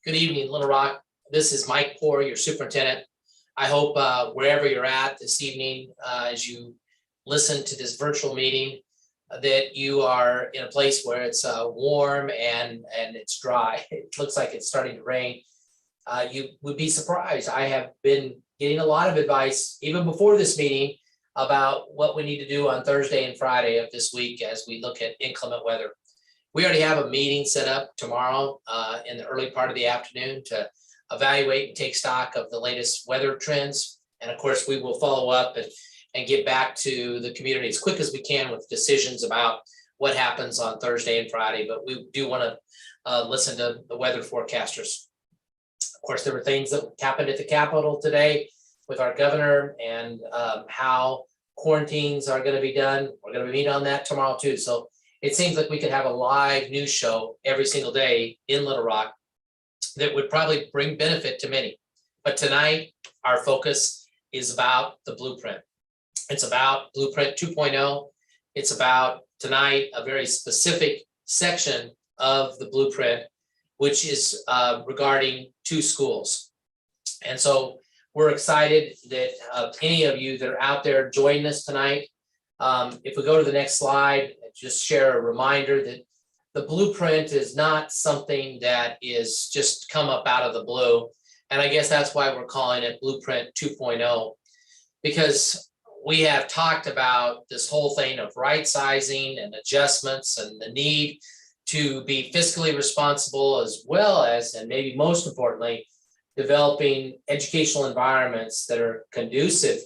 Good evening, Little Rock. This is Mike Poor, your superintendent. I hope wherever you're at this evening, as you listen to this virtual meeting, that you are in a place where it's warm and it's dry. It looks like it's starting to rain. You would be surprised. I have been getting a lot of advice, even before this meeting, about what we need to do on Thursday and Friday of this week as we look at inclement weather. We already have a meeting set up tomorrow in the early part of the afternoon to evaluate and take stock of the latest weather trends. And of course, we will follow up and get back to the community as quick as we can with decisions about what happens on Thursday and Friday. But we do want to listen to the weather forecasters. Of course, there were things that happened at the Capitol today with our governor and how quarantines are going to be done. We're going to meet on that tomorrow too. So it seems like we could have a live news show every single day in Little Rock that would probably bring benefit to many. But tonight, our focus is about the blueprint. It's about Blueprint 2.0. It's about tonight a very specific section of the blueprint, which is regarding 2 schools. And so we're excited that any of you that are out there joining us tonight. If we go to the next slide, just share a reminder that the blueprint is not something that is just come up out of the blue. And I guess that's why we're calling it Blueprint 2.0, because we have talked about this whole thing of right sizing and adjustments and the need to be fiscally responsible, as well as, and maybe most importantly, developing educational environments that are conducive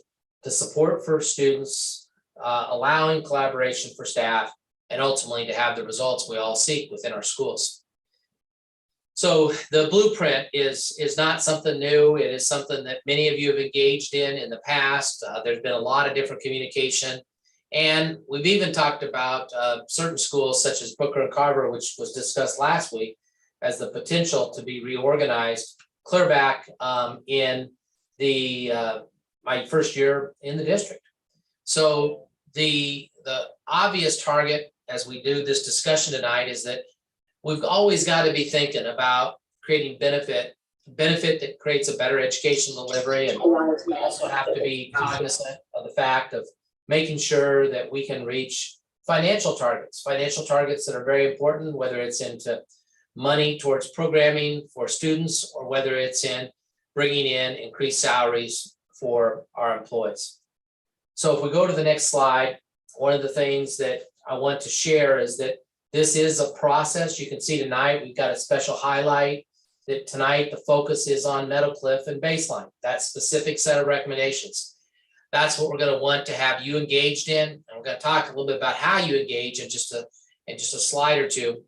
to support for students, allowing collaboration for staff, and ultimately to have the results we all seek within our schools. So the blueprint is not something new. It is something that many of you have engaged in the past. There's been a lot of different communication. And we've even talked about certain schools such as Booker and Carver, which was discussed last week, as the potential to be reorganized clear back in the my first year in the district. So the obvious target as we do this discussion tonight is that we've always got to be thinking about creating benefit that creates a better educational delivery. And we also have to be cognizant of the fact of making sure that we can reach financial targets that are very important, whether it's into money towards programming for students or whether it's in bringing in increased salaries for our employees. So if we go to the next slide, one of the things that I want to share is that this is a process. You can see tonight we've got a special highlight that tonight the focus is on Meadowcliff and baseline, that specific set of recommendations. That's what we're going to want to have you engaged in. And we're going to talk a little bit about how you engage in just a slide or two.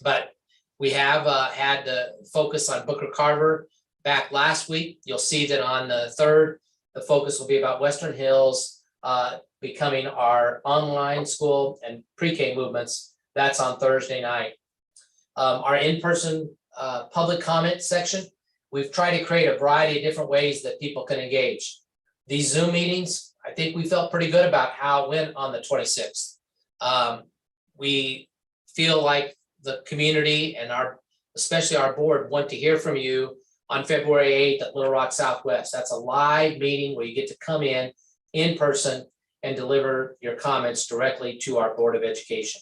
But we have had the focus on Booker Carver back last week. You'll see that on the 3rd, the focus will be about Western Hills becoming our online school and pre-K movements. That's on Thursday night. Our in-person public comment section, we've tried to create a variety of different ways that people can engage. These Zoom meetings, I think we felt pretty good about how it went on the 26th. We feel like the community and especially our board want to hear from you on February 8th at Little Rock Southwest. That's a live meeting where you get to come in person and deliver your comments directly to our Board of Education.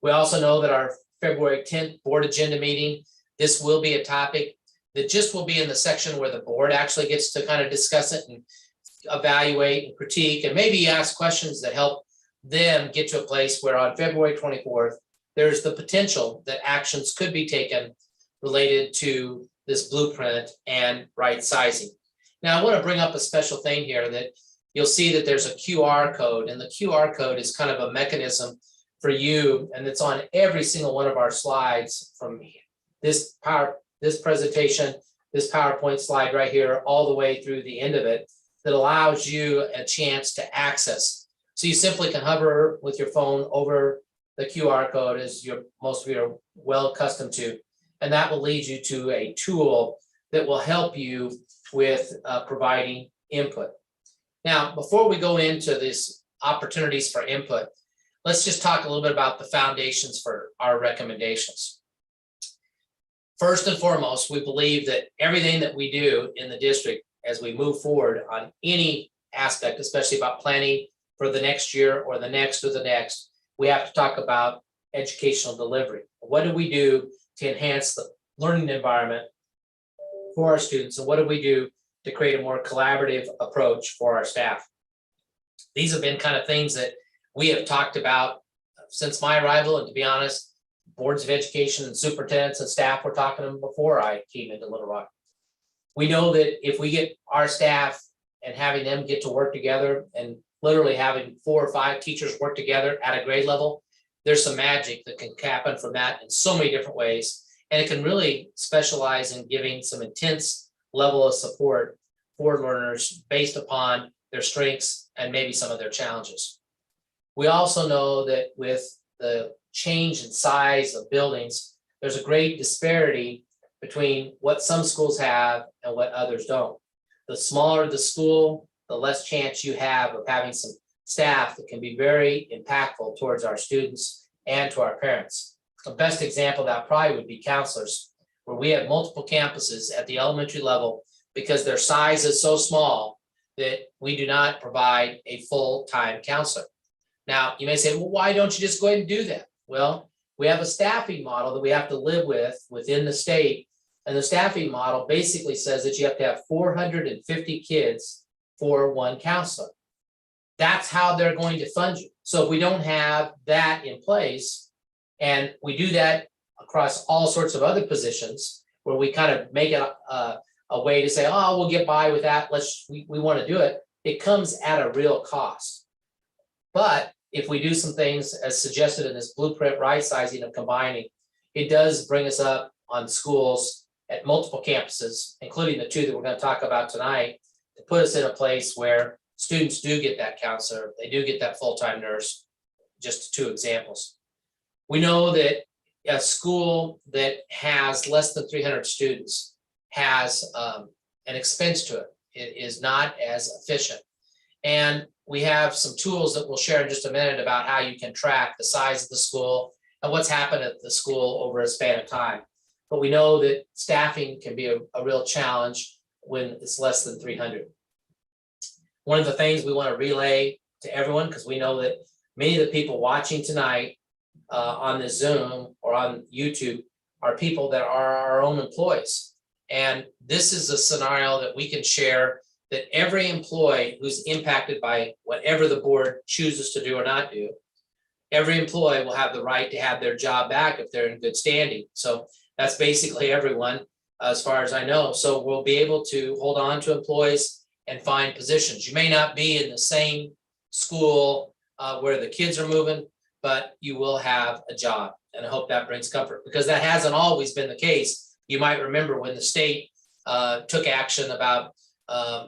We also know that our February 10th board agenda meeting, this will be a topic that just will be in the section where the board actually gets to kind of discuss it and evaluate and critique and maybe ask questions that help them get to a place where on February 24th, there's the potential that actions could be taken related to this blueprint and right sizing. Now, I want to bring up a special thing here that you'll see that there's a QR code, and the QR code is kind of a mechanism for you, and it's on every single one of our slides from this presentation, this PowerPoint slide right here, all the way through the end of it, that allows you a chance to access. So you simply can hover with your phone over the QR code, as most of you are well accustomed to, and that will lead you to a tool that will help you with providing input. Now, before we go into these opportunities for input, let's just talk a little bit about the foundations for our recommendations. First and foremost, we believe that everything that we do in the district as we move forward on any aspect, especially about planning for the next year or the next or the next, we have to talk about educational delivery. What do we do to enhance the learning environment for our students? And what do we do to create a more collaborative approach for our staff? These have been kind of things that we have talked about since my arrival, and to be honest, boards of education and superintendents and staff were talking to them before I came into Little Rock. We know that if we get our staff and having them get to work together and literally having 4 or 5 teachers work together at a grade level, there's some magic that can happen from that in so many different ways. And it can really specialize in giving some intense level of support for learners based upon their strengths and maybe some of their challenges. We also know that with the change in size of buildings, there's a great disparity between what some schools have and what others don't. The smaller the school, the less chance you have of having some staff that can be very impactful towards our students and to our parents. The best example of that probably would be counselors, where we have multiple campuses at the elementary level because their size is so small that we do not provide a full-time counselor. Now, you may say, well, why don't you just go ahead and do that? Well, we have a staffing model that we have to live with within the state. And the staffing model basically says that you have to have 450 kids for one counselor. That's how they're going to fund you. So if we don't have that in place, and we do that across all sorts of other positions, where we kind of make it a way to say, oh, we'll get by with that. We want to do it. It comes at a real cost. But if we do some things as suggested in this blueprint right sizing of combining, it does bring us up on schools at multiple campuses, including the 2 that we're going to talk about tonight, to put us in a place where students do get that counselor, they do get that full-time nurse, just 2 examples. We know that a school that has less than 300 students has an expense to it. It is not as efficient. And we have some tools that we'll share in just a minute about how you can track the size of the school and what's happened at the school over a span of time. But we know that staffing can be a real challenge when it's less than 300. One of the things we want to relay to everyone, because we know that many of the people watching tonight on the Zoom or on YouTube are people that are our own employees. And this is a scenario that we can share, that every employee who's impacted by whatever the board chooses to do or not do, every employee will have the right to have their job back if they're in good standing. So that's basically everyone, as far as I know. So we'll be able to hold on to employees and find positions. You may not be in the same school where the kids are moving, but you will have a job. And I hope that brings comfort, because that hasn't always been the case. You might remember when the state took action about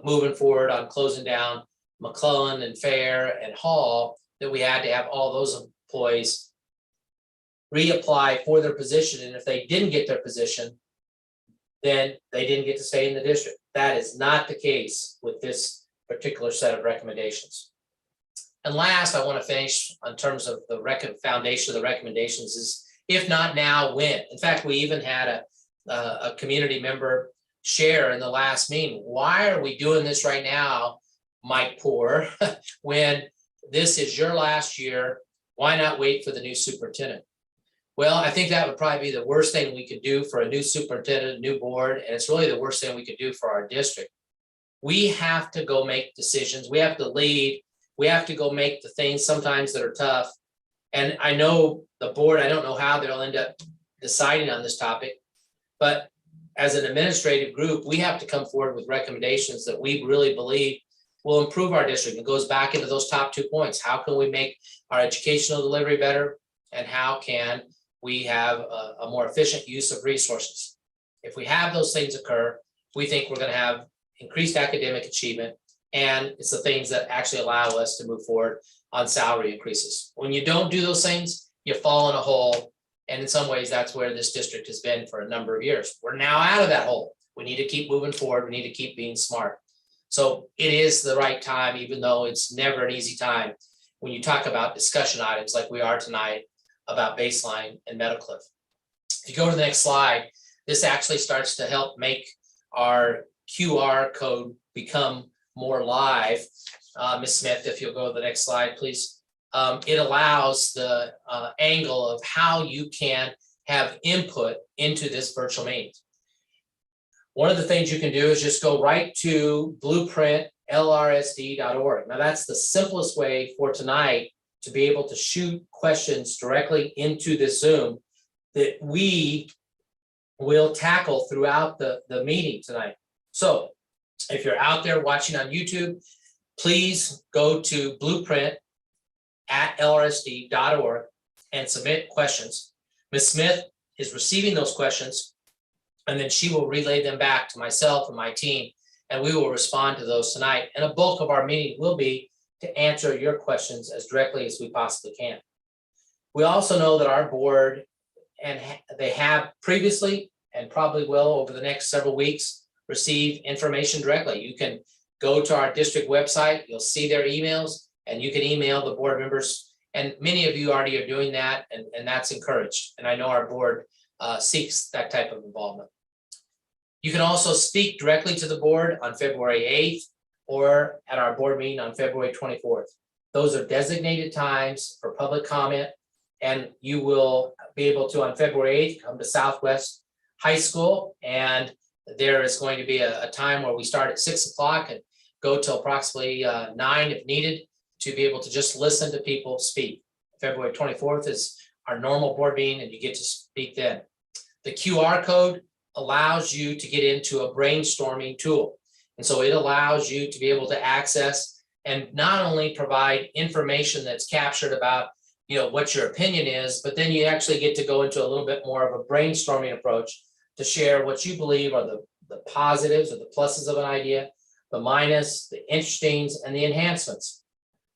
moving forward on closing down McClellan and Fair and Hall, that we had to have all those employees reapply for their position. And if they didn't get their position, then they didn't get to stay in the district. That is not the case with this particular set of recommendations. And last, I want to finish in terms of the foundation of the recommendations is, if not now, when? In fact, we even had a community member share in the last meeting, why are we doing this right now, Mike Poor, when this is your last year? Why not wait for the new superintendent? Well, I think that would probably be the worst thing we could do for a new superintendent, new board, and it's really the worst thing we could do for our district. We have to go make decisions. We have to lead. We have to go make the things sometimes that are tough. And I know the board, I don't know how they'll end up deciding on this topic, but as an administrative group, we have to come forward with recommendations that we really believe will improve our district. It goes back into those top 2 points. How can we make our educational delivery better? And how can we have a more efficient use of resources? If we have those things occur, we think we're going to have increased academic achievement, and it's the things that actually allow us to move forward on salary increases. When you don't do those things, you fall in a hole. And in some ways, that's where this district has been for a number of years. We're now out of that hole. We need to keep moving forward. We need to keep being smart. So it is the right time, even though it's never an easy time when you talk about discussion items like we are tonight about baseline and Meadowcliff. If you go to the next slide, This actually starts to help make our QR code become more live. Ms. Smith, if you'll go to the next slide, please. It allows the angle of how you can have input into this virtual meeting. One of the things you can do is just go right to blueprintlrsd.org. Now that's the simplest way for tonight to be able to shoot questions directly into this Zoom that we will tackle throughout the meeting tonight. So if you're out there watching on YouTube, please go to blueprint@lrsd.org and submit questions. Ms. Smith is receiving those questions, and then she will relay them back to myself and my team, and we will respond to those tonight. And a bulk of our meeting will be to answer your questions as directly as we possibly can. We also know that our board, and they have previously and probably will over the next several weeks, receive information directly. You can go to our district website, you'll see their emails, and you can email the board members. And many of you already are doing that, and that's encouraged. And I know our board seeks that type of involvement. You can also speak directly to the board on February 8th or at our board meeting on February 24th. Those are designated times for public comment, and you will be able to, on February 8th, come to Southwest High School, and there is going to be a time where we start at 6 o'clock and go till approximately 9 if needed, to be able to just listen to people speak. February 24th is our normal board meeting, and you get to speak then. The QR code allows you to get into a brainstorming tool. And so it allows you to be able to access and not only provide information that's captured about, what your opinion is, but then you actually get to go into a little bit more of a brainstorming approach to share what you believe are the positives or the pluses of an idea, the minus, the interestings, and the enhancements.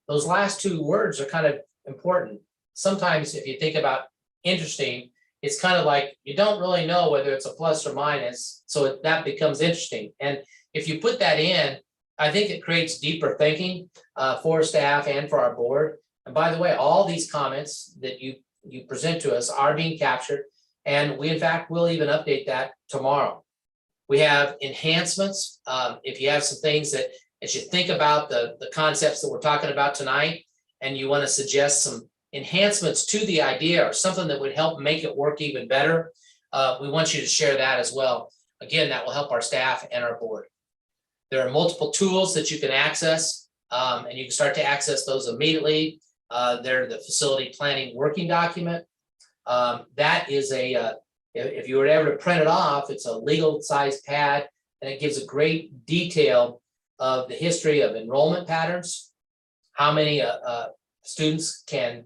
Those last two words are kind of important. Sometimes if you think about interesting, it's kind of like you don't really know whether it's a plus or minus, so that becomes interesting. And if you put that in, I think it creates deeper thinking for staff and for our board. And by the way, all these comments that you present to us are being captured, and we in fact will even update that tomorrow. We have enhancements. If you have some things that, as you think about the concepts that we're talking about tonight, and you want to suggest some enhancements to the idea or something that would help make it work even better, we want you to share that as well. Again, that will help our staff and our board. There are multiple tools that you can access, and you can start to access those immediately. They're the facility planning working document. That is if you were ever to print it off, it's a legal size pad, and it gives a great detail of the history of enrollment patterns, how many students can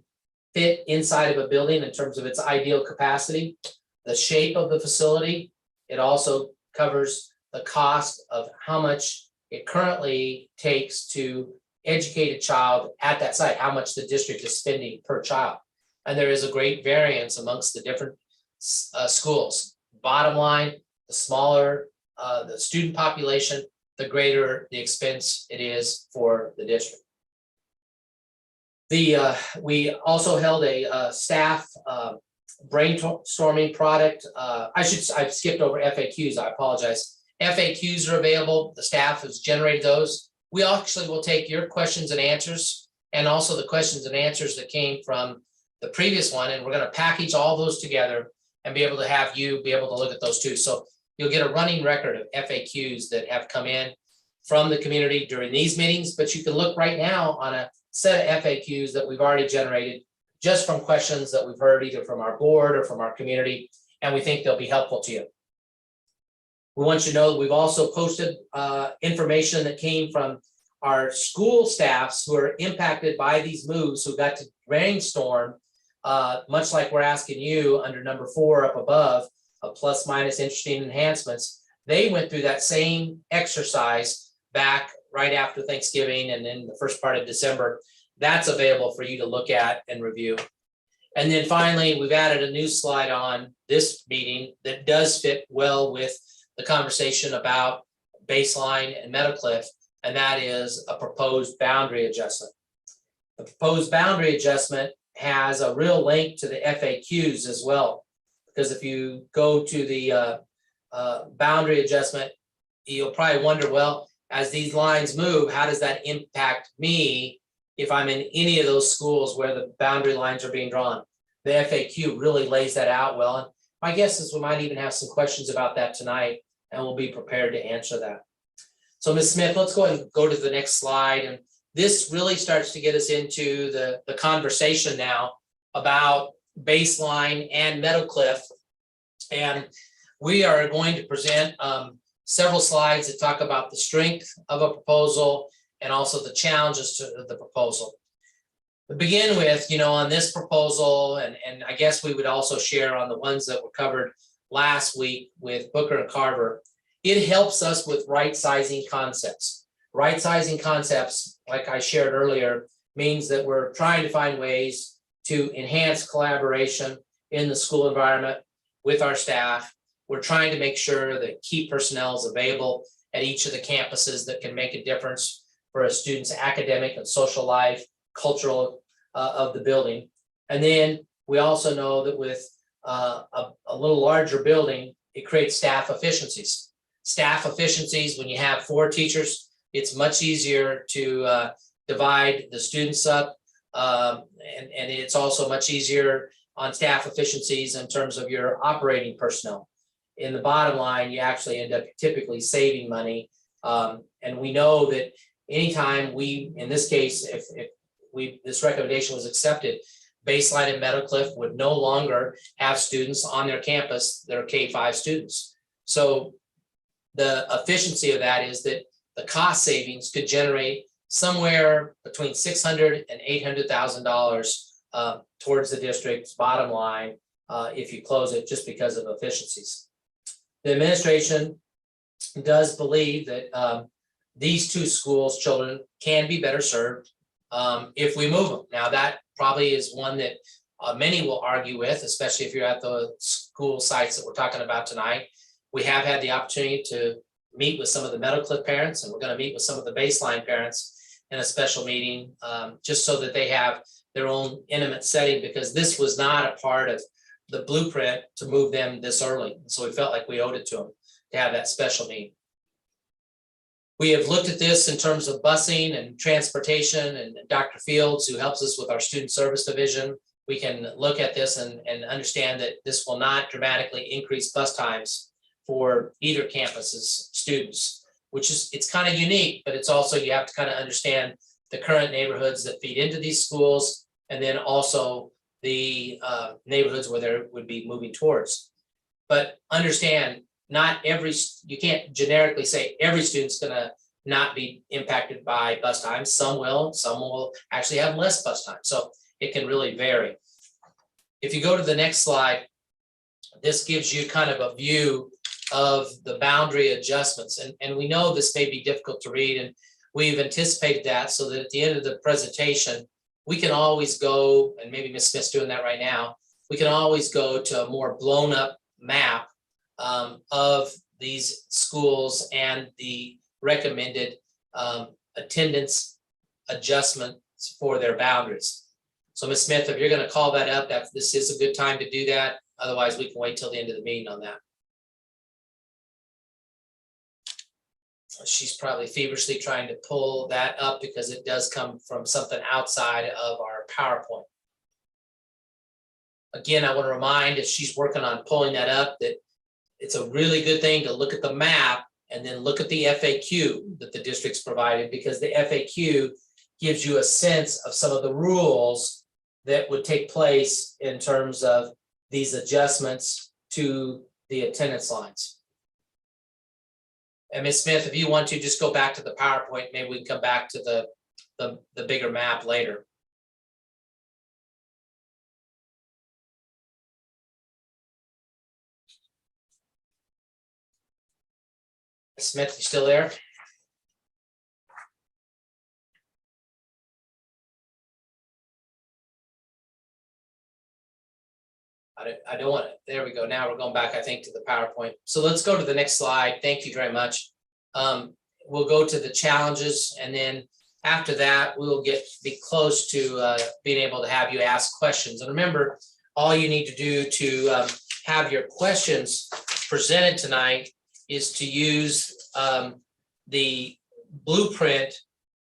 fit inside of a building in terms of its ideal capacity, the shape of the facility. It also covers the cost of how much it currently takes to educate a child at that site, how much the district is spending per child. And there is a great variance amongst the different schools. Bottom line, the smaller the student population, the greater the expense it is for the district. We also held a staff brainstorming product. I've skipped over FAQs, I apologize. FAQs are available. The staff has generated those. We actually will take your questions and answers, and also the questions and answers that came from the previous one, and we're going to package all those together and be able to have you be able to look at those too. So you'll get a running record of FAQs that have come in from the community during these meetings, but you can look right now on a set of FAQs that we've already generated just from questions that we've heard either from our board or from our community, and we think they'll be helpful to you. We want you to know that we've also posted information that came from our school staffs who are impacted by these moves, who got to brainstorm, much like we're asking you under number 4 up above, plus minus interesting enhancements. They went through that same exercise back right after Thanksgiving and in the first part of December. That's available for you to look at and review. And then finally, we've added a new slide on this meeting that does fit well with the conversation about baseline and Meadowcliff, and that is a proposed boundary adjustment. The proposed boundary adjustment has a real link to the FAQs as well, because if you go to the boundary adjustment, you'll probably wonder, well, as these lines move, how does that impact me if I'm in any of those schools where the boundary lines are being drawn? The FAQ really lays that out well. And my guess is we might even have some questions about that tonight, and we'll be prepared to answer that. So Ms. Smith, let's go ahead and go to the next slide. And this really starts to get us into the conversation now about baseline and Meadowcliff. And we are going to present several slides that talk about the strength of a proposal and also the challenges to the proposal. To begin with, on this proposal, and I guess we would also share on the ones that were covered last week with Booker and Carver, it helps us with right-sizing concepts. Right-sizing concepts, like I shared earlier, means that we're trying to find ways to enhance collaboration in the school environment with our staff. We're trying to make sure that key personnel is available at each of the campuses that can make a difference for a student's academic and social life, cultural of the building. And then we also know that with a little larger building, it creates staff efficiencies. Staff efficiencies, when you have 4 teachers, it's much easier to divide the students up. And it's also much easier on staff efficiencies in terms of your operating personnel. In the bottom line, you actually end up typically saving money. And we know that anytime we, in this case, if this recommendation was accepted, Baseline and Meadowcliff would no longer have students on their campus that are K-5 students. So the efficiency of that is that the cost savings could generate somewhere between $600,000 and $800,000 towards the district's bottom line if you close it, just because of efficiencies. The administration does believe that these 2 schools' children can be better served if we move them. Now, that probably is one that many will argue with, especially if you're at the school sites that we're talking about tonight. We have had the opportunity to meet with some of the Meadowcliff parents, and we're going to meet with some of the Baseline parents in a special meeting, just so that they have their own intimate setting, because this was not a part of the blueprint to move them this early. So we felt like we owed it to them to have that special meeting. We have looked at this in terms of busing and transportation, and Dr. Fields, who helps us with our student service division, we can look at this and understand that this will not dramatically increase bus times for either campus's students, which is, it's kind of unique, but it's also, you have to kind of understand the current neighborhoods that feed into these schools, and then also the neighborhoods where they would be moving towards. But understand, not every, you can't generically say every student's gonna not be impacted by bus times. Some will actually have less bus time. So it can really vary. If you go to the next slide, this gives you kind of a view of the boundary adjustments. And we know this may be difficult to read, and we've anticipated that so that at the end of the presentation, we can always go, and maybe Ms. Smith's doing that right now, we can always go to a more blown up map of these schools and the recommended attendance adjustments for their boundaries. So Ms. Smith, if you're going to call that up, this is a good time to do that. Otherwise, we can wait till the end of the meeting on that. She's probably feverishly trying to pull that up because it does come from something outside of our PowerPoint. Again, I want to remind, if she's working on pulling that up, that it's a really good thing to look at the map and then look at the FAQ that the district's provided, because the FAQ gives you a sense of some of the rules that would take place in terms of these adjustments to the attendance lines. And Ms. Smith, if you want to just go back to the PowerPoint, maybe we can come back to the bigger map later. Ms. Smith, you still there? I don't want it. There we go. Now we're going back, I think, to the PowerPoint. So let's go to the next slide. Thank you very much. We'll go to the challenges, and then after that, we will be close to being able to have you ask questions. And remember, all you need to do to have your questions presented tonight is to use the blueprint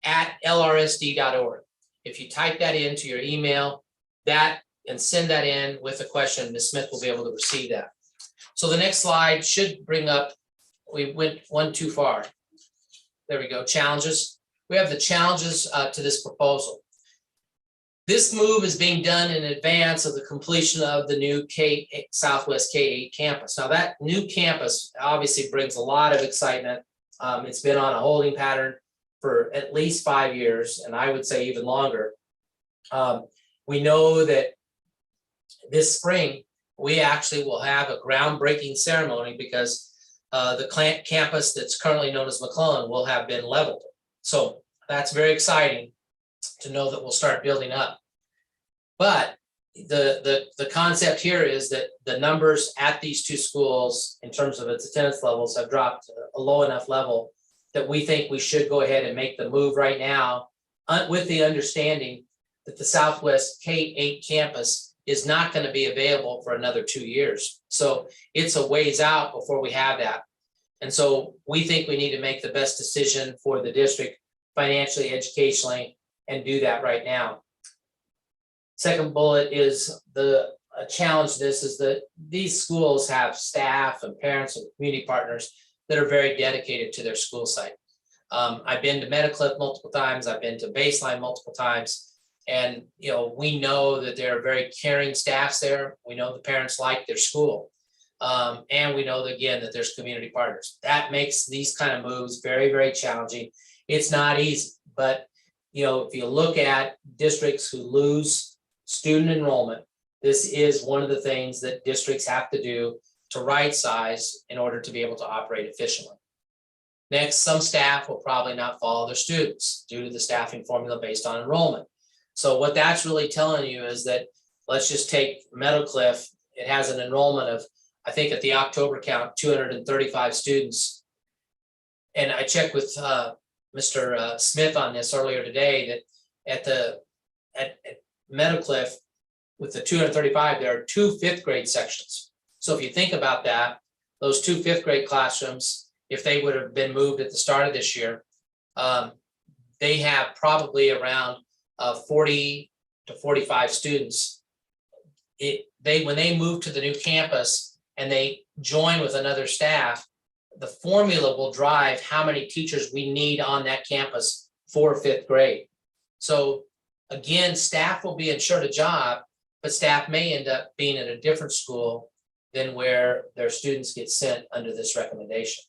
at lrsd.org. If you type that into your email, that and send that in with a question, Ms. Smith will be able to receive that. So the next slide should bring up, we went one too far. There we go, challenges. We have the challenges to this proposal. This move is being done in advance of the completion of the new Southwest K-8 campus. Now that new campus obviously brings a lot of excitement. It's been on a holding pattern for at least 5 years, and I would say even longer. We know that this spring, we actually will have a groundbreaking ceremony because the campus that's currently known as McClellan will have been leveled. So that's very exciting to know that we'll start building up. But the concept here is that the numbers at these two schools in terms of its attendance levels have dropped a low enough level that we think we should go ahead and make the move right now with the understanding that the Southwest K-8 campus is not going to be available for another 2 years. So it's a ways out before we have that. And so we think we need to make the best decision for the district financially, educationally, and do that right now. Second bullet is the challenge. This is that these schools have staff and parents and community partners that are very dedicated to their school site. I've been to Meadowcliff multiple times. I've been to Baseline multiple times. And, you know, we know that there are very caring staffs there. We know the parents like their school. And we know that, again, that there's community partners. That makes these kind of moves very, very challenging. It's not easy, but, you know, if you look at districts who lose student enrollment, this is one of the things that districts have to do to right size in order to be able to operate efficiently. Next, some staff will probably not follow their students due to the staffing formula based on enrollment. So what that's really telling you is that, let's just take Meadowcliff. It has an enrollment of, I think at the October count, 235 students. And I checked with Mr. Smith on this earlier today, that at Meadowcliff, with the 235, there are 2 5th grade sections. So if you think about that, those 2 5th grade classrooms, if they would have been moved at the start of this year, they have probably around 40 to 45 students. When they move to the new campus and they join with another staff, the formula will drive how many teachers we need on that campus for 5th grade. So again, staff will be ensured a job, but staff may end up being at a different school than where their students get sent under this recommendation.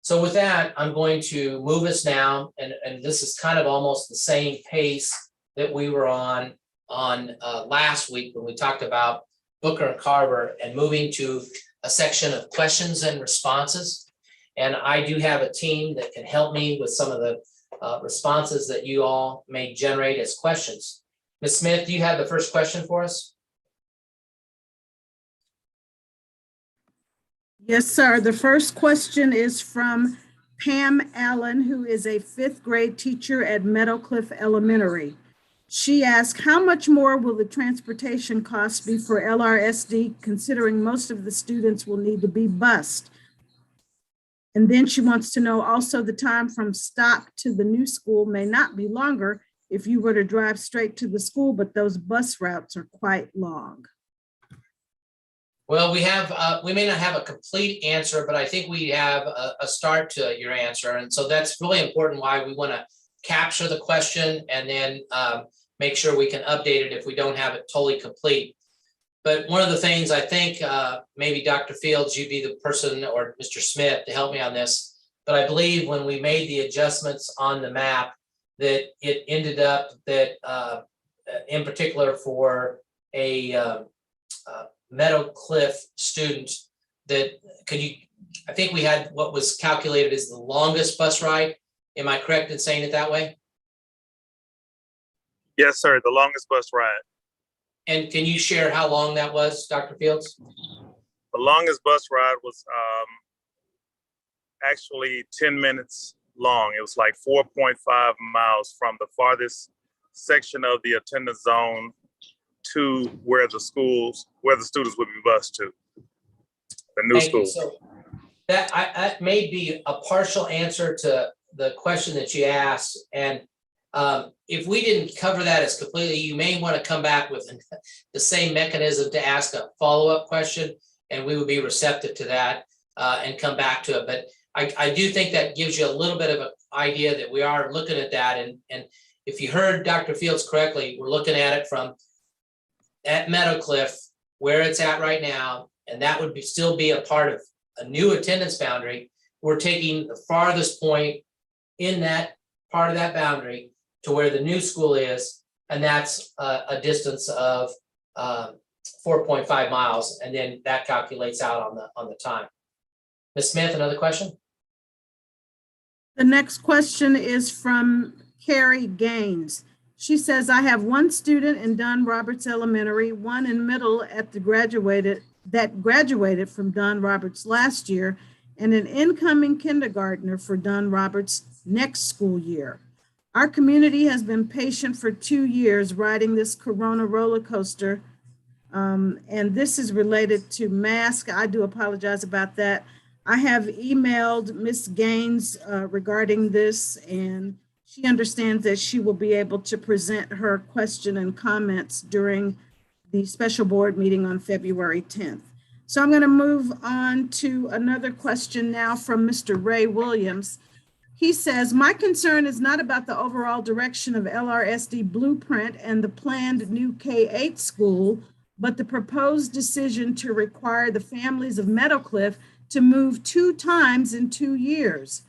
So with that, I'm going to move us now, and this is kind of almost the same pace that we were on last week when we talked about Booker and Carver, and moving to a section of questions and responses. And I do have a team that can help me with some of the responses that you all may generate as questions. Ms. Smith, do you have the first question for us? Yes, sir. The first question is from Pam Allen, who is a 5th grade teacher at Meadowcliff Elementary. She asked, how much more will the transportation costs be for LRSD, considering most of the students will need to be bused? And then she wants to know also the time from stop to the new school may not be longer if you were to drive straight to the school, but those bus routes are quite long. Well, we may not have a complete answer, but I think we have a start to your answer. And so that's really important, why we want to capture the question and then make sure we can update it if we don't have it totally complete. But one of the things I think, maybe Dr. Fields, you'd be the person, or Mr. Smith, to help me on this. But I believe when we made the adjustments on the map, that it ended up that in particular for a Meadowcliff student, that I think we had what was calculated as the longest bus ride. Am I correct in saying it that way? Yes, sir. The longest bus ride. And can you share how long that was, Dr. Fields? The longest bus ride was actually 10 minutes long. It was like 4.5 miles from the farthest section of the attendance zone to where the students would be bused to. the new Thank you. school. So that may be a partial answer to the question that you asked. And if we didn't cover that as completely, you may want to come back with the same mechanism to ask a follow-up question, and we would be receptive to that and come back to it. But I do think that gives you a little bit of an idea that we are looking at that. And if you heard Dr. Fields correctly, we're looking at it from at Meadowcliff, where it's at right now, and that would still be a part of a new attendance boundary. We're taking the farthest point in that part of that boundary to where the new school is, and that's a distance of 4.5 miles, and then that calculates out on the time. Ms. Smith, another question? The next question is from Carrie Gaines. She says, I have one student in Don Roberts Elementary, one in middle that graduated from Don Roberts last year, and an incoming kindergartner for Don Roberts next school year. Our community has been patient for 2 years riding this Corona roller coaster, and this is related to mask. I do apologize about that. I have emailed Ms. Gaines regarding this, and she understands that she will be able to present her question and comments during the special board meeting on February 10th. So I'm going to move on to another question now from Mr. Ray Williams. He says, my concern is not about the overall direction of LRSD blueprint and the planned new K-8 school, but the proposed decision to require the families of Meadowcliff to move 2 times in 2 years.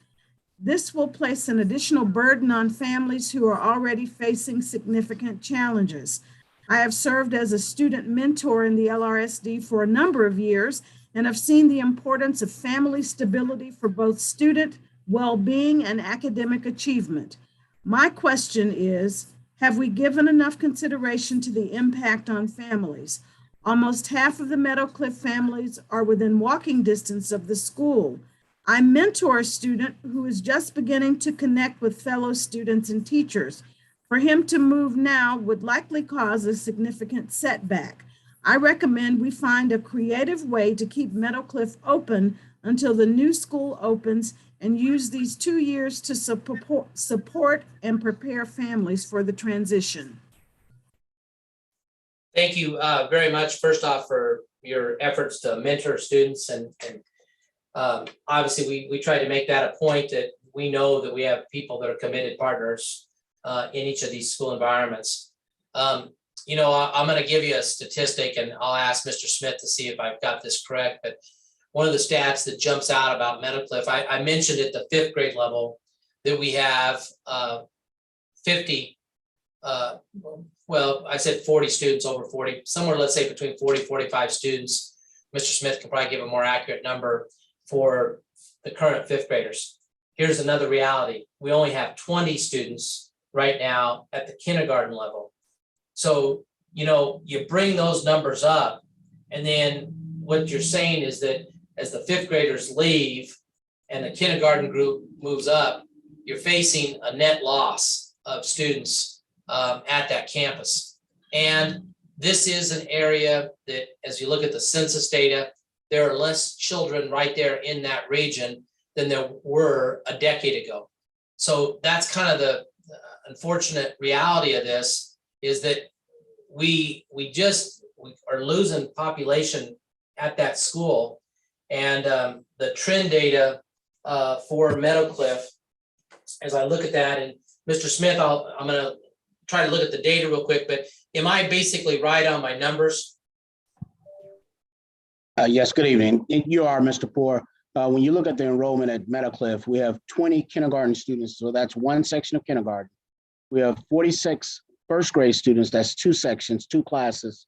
This will place an additional burden on families who are already facing significant challenges. I have served as a student mentor in the LRSD for a number of years and have seen the importance of family stability for both student well-being and academic achievement. My question is, have we given enough consideration to the impact on families? Almost half of the Meadowcliff families are within walking distance of the school. I mentor a student who is just beginning to connect with fellow students and teachers. For him to move now would likely cause a significant setback. I recommend we find a creative way to keep Meadowcliff open until the new school opens and use these 2 years to support and prepare families for the transition. Thank you very much, first off, for your efforts to mentor students. And obviously, we try to make that a point that we know that we have people that are committed partners in each of these school environments. You know, I'm going to give you a statistic, and I'll ask Mr. Smith to see if I've got this correct. But one of the stats that jumps out about Meadowcliff, I mentioned at the 5th grade level that we have 50, well, I said 40 students, over 40, somewhere, let's say between 40, 45 students. Mr. Smith can probably give a more accurate number for the current 5th graders. Here's another reality. We only have 20 students right now at the kindergarten level. So, you know, you bring those numbers up, and then what you're saying is that as the 5th graders leave and the kindergarten group moves up, you're facing a net loss of students at that campus. And this is an area that, as you look at the census data, there are less children right there in that region than there were a decade ago. So that's kind of the unfortunate reality of this, is that we are losing population at that school. And the trend data for Meadowcliff, as I look at that, and Mr. Smith, I'm going to try to look at the data real quick, but am I basically right on my numbers? Yes, good evening. You are, Mr. Poor. When you look at the enrollment at Meadowcliff, we have 20 kindergarten students, so that's one section of kindergarten. We have 46 first grade students, that's 2 sections, 2 classes.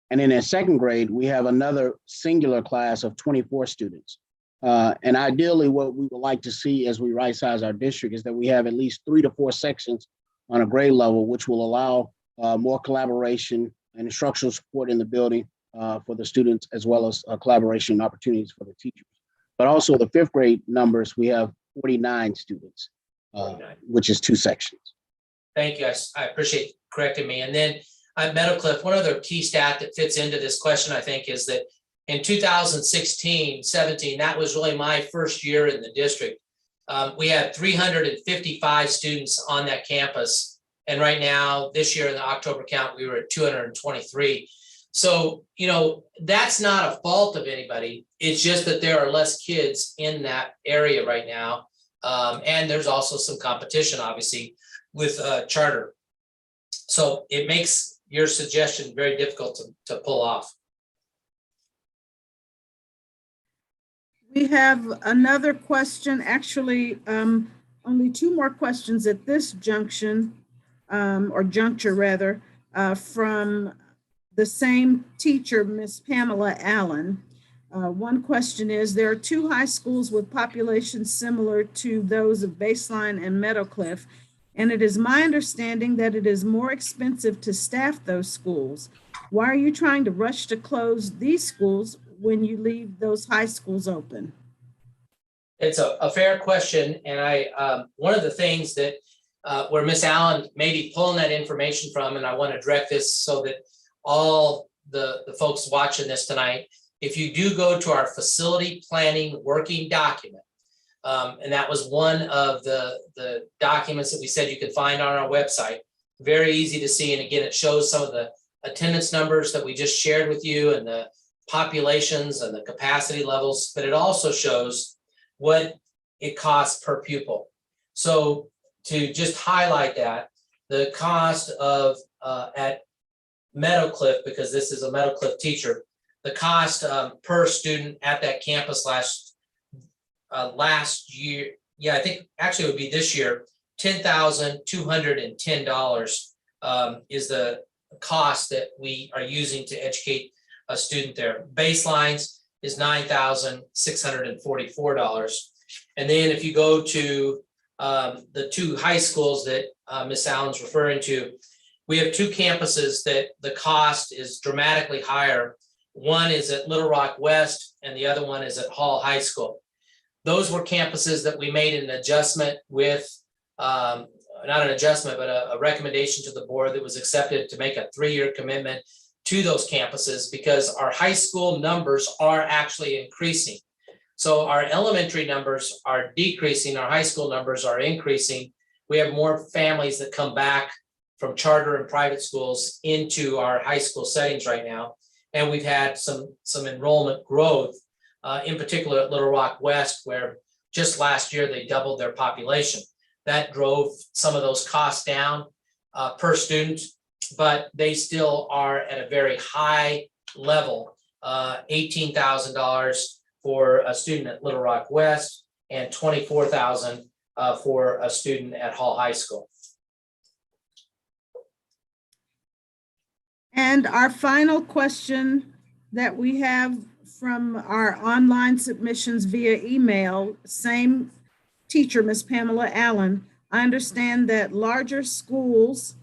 And then in 2nd grade, we have another singular class of 24 students. And ideally, what we would like to see as we right size our district is that we have at least 3 to 4 sections on a grade level, which will allow more collaboration and instructional support in the building for the students, as well as collaboration opportunities for the teachers. But also the 5th grade numbers, we have 49 students, 49. Which is 2 sections. Thank you. I appreciate correcting me. And then at Meadowcliff, one other key stat that fits into this question, I think, is that in 2016, 17, that was really my first year in the district. We had 355 students on that campus. And right now, this year in the October count, we were at 223. So, you know, that's not a fault of anybody. It's just that there are less kids in that area right now. And there's also some competition, obviously, with charter. So it makes your suggestion very difficult to pull off. We have another question, actually, only two more questions at this junction, or juncture rather, from the same teacher, Miss Pamela Allen. One question is, there are two high schools with populations similar to those of Baseline and Meadowcliff, and it is my understanding that it is more expensive to staff those schools. Why are you trying to rush to close these schools when you leave those high schools open? It's a fair question. And one of the things that where Miss Allen may be pulling that information from, and I want to direct this so that all the folks watching this tonight, if you do go to our facility planning working document, and that was one of the documents that we said you could find on our website, very easy to see. And again, it shows some of the attendance numbers that we just shared with you and the populations and the capacity levels, but it also shows what it costs per pupil. So to just highlight that, the cost of at Meadowcliff, because this is a Meadowcliff teacher, the cost per student at that campus last year, yeah, I think actually it would be this year, $10,210 is the cost that we are using to educate a student there. Baselines is $9,644. And then if you go to the two high schools that Ms. Allen's referring to, we have two campuses that the cost is dramatically higher. One is at Little Rock West and the other one is at Hall High School. Those were campuses that we made an adjustment with, not an adjustment, but a recommendation to the board that was accepted to make a 3-year commitment to those campuses because our high school numbers are actually increasing. So our elementary numbers are decreasing, our high school numbers are increasing. We have more families that come back from charter and private schools into our high school settings right now. And we've had some enrollment growth, in particular at Little Rock West, where just last year they doubled their population. That drove some of those costs down per student, but they still are at a very high level, $18,000 for a student at Little Rock West and $24,000 for a student at Hall High School. And our final question that we have from our online submissions via email, same teacher, Ms. Pamela Allen. I understand that larger schools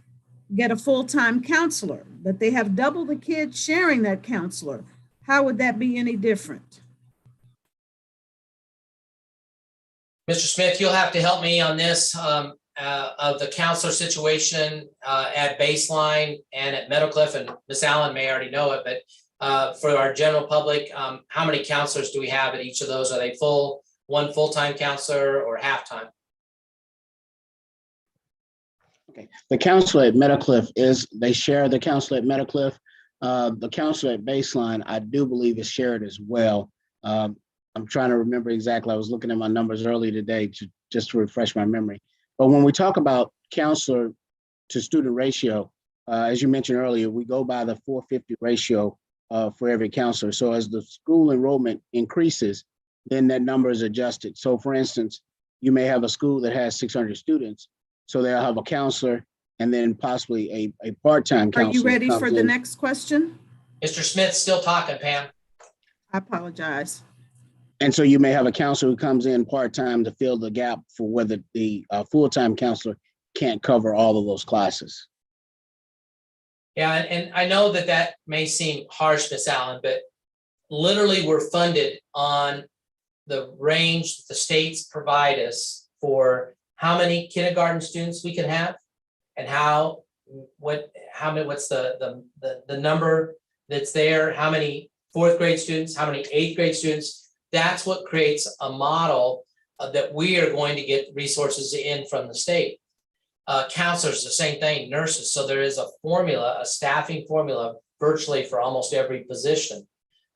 get a full-time counselor, but they have double the kids sharing that counselor. How would that be any different? Mr. Smith, you'll have to help me on this of the counselor situation at Baseline and at Meadowcliff, and Ms. Allen may already know it, but for our general public, how many counselors do we have at each of those? Are they one full-time counselor or half-time? Okay, the counselor at Meadowcliff they share the counselor at Meadowcliff. The counselor at Baseline, I do believe is shared as well. I'm trying to remember exactly. I was looking at my numbers earlier today just to refresh my memory. But when we talk about counselor to student ratio, as you mentioned earlier, we go by the 450 ratio for every counselor. So as the school enrollment increases, then that number is adjusted. So for instance, you may have a school that has 600 students. So they'll have a counselor and then possibly a part-time counselor. Are you ready for the next question? Mr. Smith's still talking, Pam. I apologize. And so you may have a counselor who comes in part-time to fill the gap for whether the full-time counselor can't cover all of those classes. Yeah, and I know that may seem harsh, Ms. Allen, but literally we're funded on the range that the states provide us for how many kindergarten students we can have and what's the number that's there, how many fourth grade students, how many eighth grade students. That's what creates a model that we are going to get resources in from the state. Counselors, the same thing, nurses. So there is a formula, a staffing formula virtually for almost every position.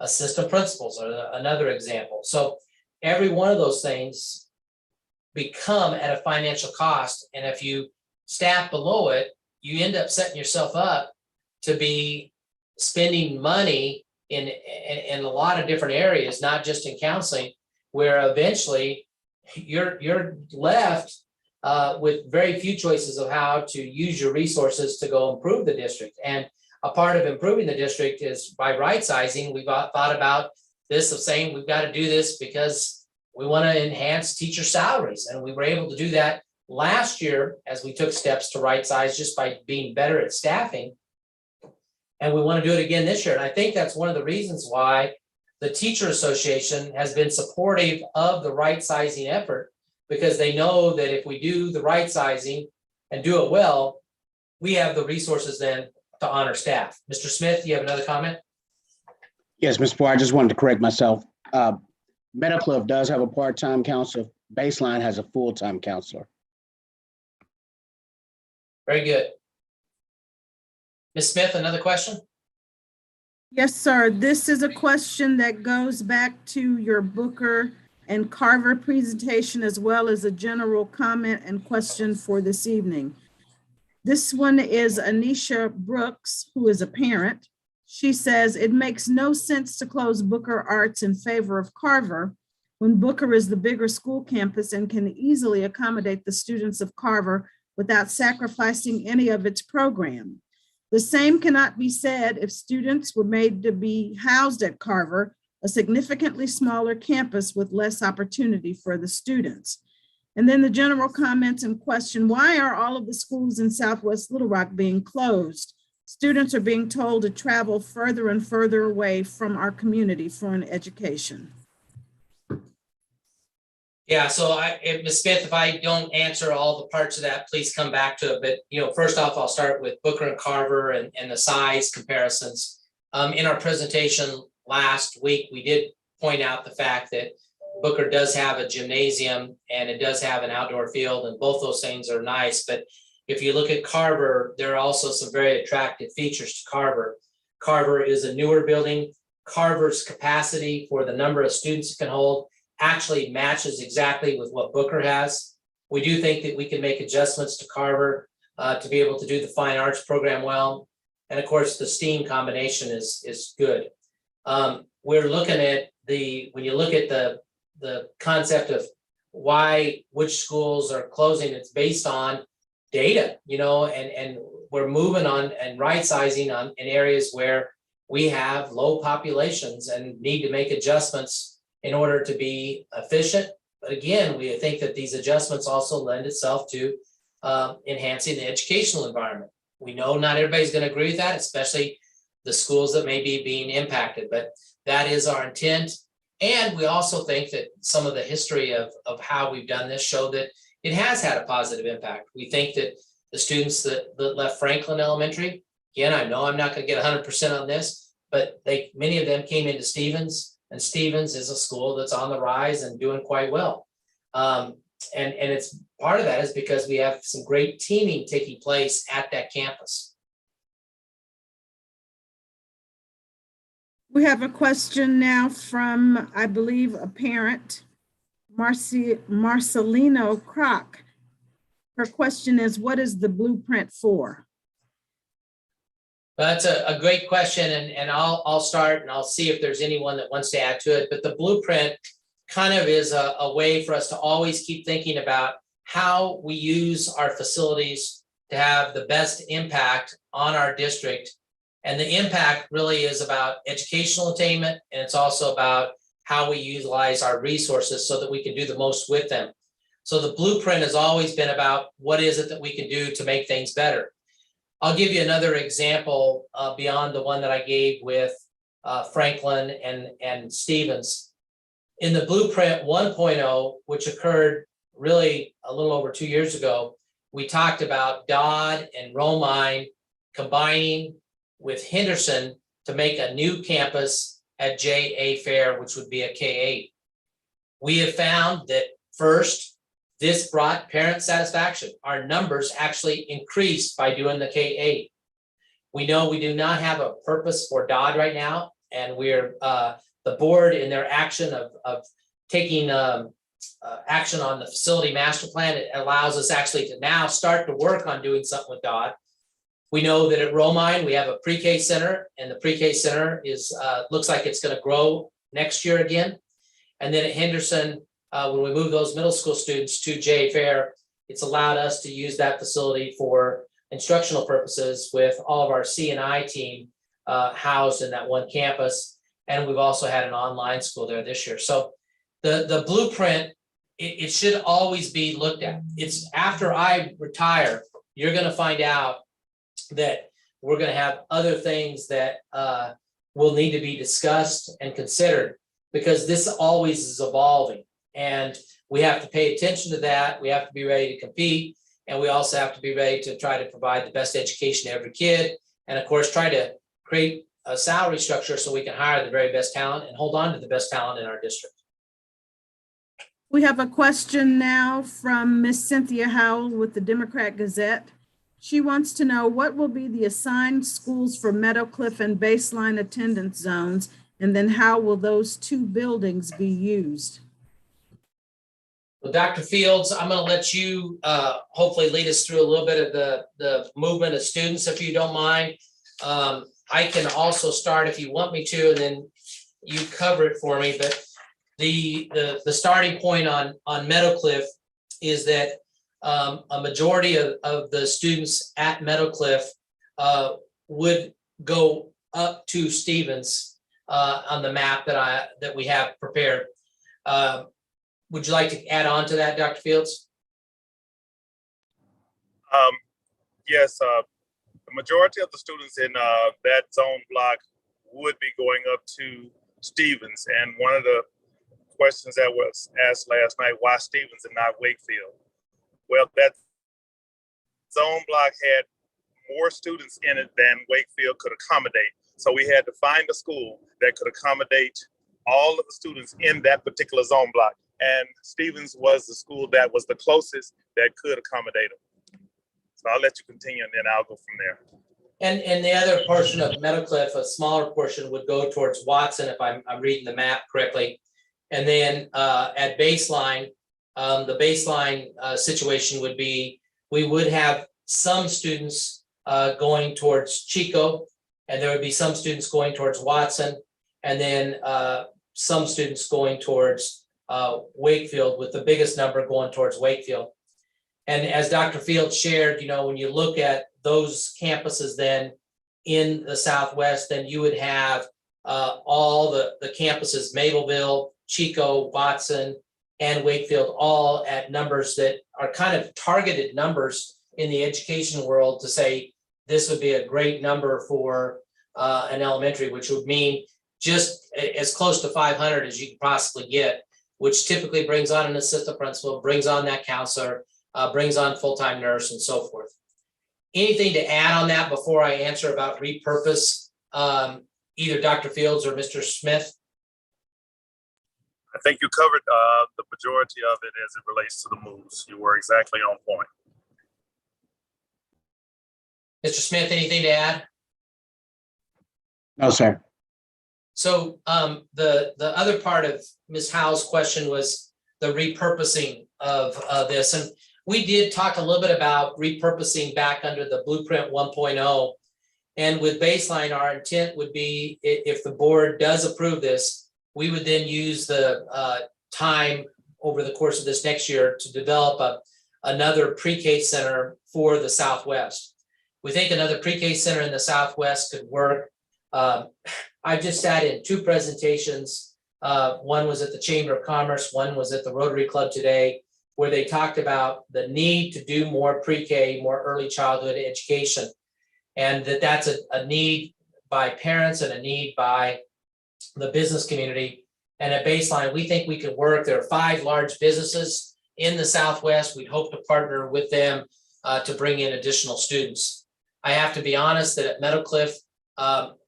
Assistant principals are another example. So every one of those things become at a financial cost. And if you staff below it, you end up setting yourself up to be spending money in a lot of different areas, not just in counseling, where eventually you're left with very few choices of how to use your resources to go improve the district. And a part of improving the district is by right sizing. We've thought about this of saying we've got to do this because we want to enhance teacher salaries. And we were able to do that last year as we took steps to right size just by being better at staffing. And we want to do it again this year. And I think that's one of the reasons why the Teacher Association has been supportive of the right sizing effort, because they know that if we do the right sizing and do it well, we have the resources then to honor staff. Mr. Smith, you have another comment? Yes, Mr. Poor, I just wanted to correct myself. Meadowcliff does have a part-time counselor. Baseline has a full-time counselor. Very good. Ms. Smith, another question? Yes, sir. This is a question that goes back to your Booker and Carver presentation, as well as a general comment and question for this evening. This one is Anisha Brooks, who is a parent. She says, it makes no sense to close Booker Arts in favor of Carver when Booker is the bigger school campus and can easily accommodate the students of Carver without sacrificing any of its program. The same cannot be said if students were made to be housed at Carver, a significantly smaller campus with less opportunity for the students. And then the general comments and question, why are all of the schools in Southwest Little Rock being closed? Students are being told to travel further and further away from our community for an education. Yeah, so Ms. Smith, if I don't answer all the parts of that, please come back to it. But, first off, I'll start with Booker and Carver and the size comparisons. In our presentation last week, we did point out the fact that Booker does have a gymnasium and it does have an outdoor field, and both those things are nice. But if you look at Carver, there are also some very attractive features to Carver. Carver is a newer building. Carver's capacity for the number of students it can hold actually matches exactly with what Booker has. We do think that we can make adjustments to Carver to be able to do the fine arts program well. And of course, the STEAM combination is good. We're looking at when you look at the concept of which schools are closing, it's based on data, and we're moving on and right sizing in areas where we have low populations and need to make adjustments in order to be efficient. But again, we think that these adjustments also lend itself to enhancing the educational environment. We know not everybody's going to agree with that, especially the schools that may be being impacted, but that is our intent. And we also think that some of the history of how we've done this show that it has had a positive impact. We think that the students that left Franklin Elementary, again, I know I'm not going to get 100% on this, but many of them came into Stevens, and Stevens is a school that's on the rise and doing quite well. And it's part of that is because we have some great teaming taking place at that campus. We have a question now from, I believe, a parent, Marcelino Kroc. Her question is, what is the blueprint for? That's a great question, and I'll start and I'll see if there's anyone that wants to add to it. But the blueprint kind of is a way for us to always keep thinking about how we use our facilities to have the best impact on our district. And the impact really is about educational attainment, and it's also about how we utilize our resources so that we can do the most with them. So the blueprint has always been about what is it that we can do to make things better. I'll give you another example beyond the one that I gave with Franklin and Stevens. In the Blueprint 1.0, which occurred really a little over 2 years ago, we talked about Dodd and Romine combining with Henderson to make a new campus at JA Fair, which would be a K-8. We have found that first, this brought parent satisfaction. Our numbers actually increased by doing the K-8. We know we do not have a purpose for Dodd right now, and we're the board in their action of taking action on the facility master plan. It allows us actually to now start to work on doing something with Dodd. We know that at Romine, we have a pre-K center, and the pre-K center is looks like it's going to grow next year again. And then at Henderson, when we move those middle school students to J Fair, it's allowed us to use that facility for instructional purposes with all of our C&I team housed in that one campus. And we've also had an online school there this year. So the blueprint, it should always be looked at. It's after I retire, you're going to find out that we're going to have other things that will need to be discussed and considered, because this always is evolving, and we have to pay attention to that. We have to be ready to compete, and we also have to be ready to try to provide the best education to every kid, and of course try to create a salary structure so we can hire the very best talent and hold on to the best talent in our district. We have a question now from Miss Cynthia Howell with the Democrat Gazette. She wants to know what will be the assigned schools for Meadowcliff and baseline attendance zones, and then how will those two buildings be used? Well, Dr. Fields, I'm going to let you hopefully lead us through a little bit of the movement of students, if you don't mind. I can also start if you want me to, and then you cover it for me. But the starting point on Meadowcliff is that a majority of the students at Meadowcliff would go up to Stevens on the map that we have prepared. Would you like to add on to that, Dr. Fields? Yes, the majority of the students in that zone block would be going up to Stevens. And one of the questions that was asked last night, why Stevens and not Wakefield? Well, that zone block had more students in it than Wakefield could accommodate. So we had to find a school that could accommodate all of the students in that particular zone block. And Stevens was the school that was the closest that could accommodate them. So I'll let you continue, and then I'll go from there. And the other portion of Meadowcliff, a smaller portion, would go towards Watson, if I'm reading the map correctly. And then at baseline, the baseline situation would be, we would have some students going towards Chico, and there would be some students going towards Watson, and then some students going towards Wakefield, with the biggest number going towards Wakefield. And as Dr. Fields shared, you know, when you look at those campuses then in the Southwest, then you would have all the campuses, Mableville, Chico, Watson, and Wakefield, all at numbers that are kind of targeted numbers in the education world to say this would be a great number for an elementary, which would mean just as close to 500 as you can possibly get, which typically brings on an assistant principal, brings on that counselor, brings on full-time nurse, and so forth. Anything to add on that before I answer about repurpose, either Dr. Fields or Mr. Smith? I think you covered the majority of it as it relates to the moves. You were exactly on point. Mr. Smith, anything to add? No, sir. So the other part of Ms. Howe's question was the repurposing of this. And we did talk a little bit about repurposing back under the Blueprint 1.0. And with baseline, our intent would be, if the board does approve this, we would then use the time over the course of this next year to develop another pre-K center for the Southwest. We think another pre-K center in the Southwest could work. I just sat in two presentations. One was at the Chamber of Commerce, one was at the Rotary Club today, where they talked about the need to do more pre-K, more early childhood education, and that's a need by parents and a need by the business community. And at baseline, we think we could work. There are 5 large businesses in the Southwest. We'd hope to partner with them to bring in additional students. I have to be honest that at Meadowcliff,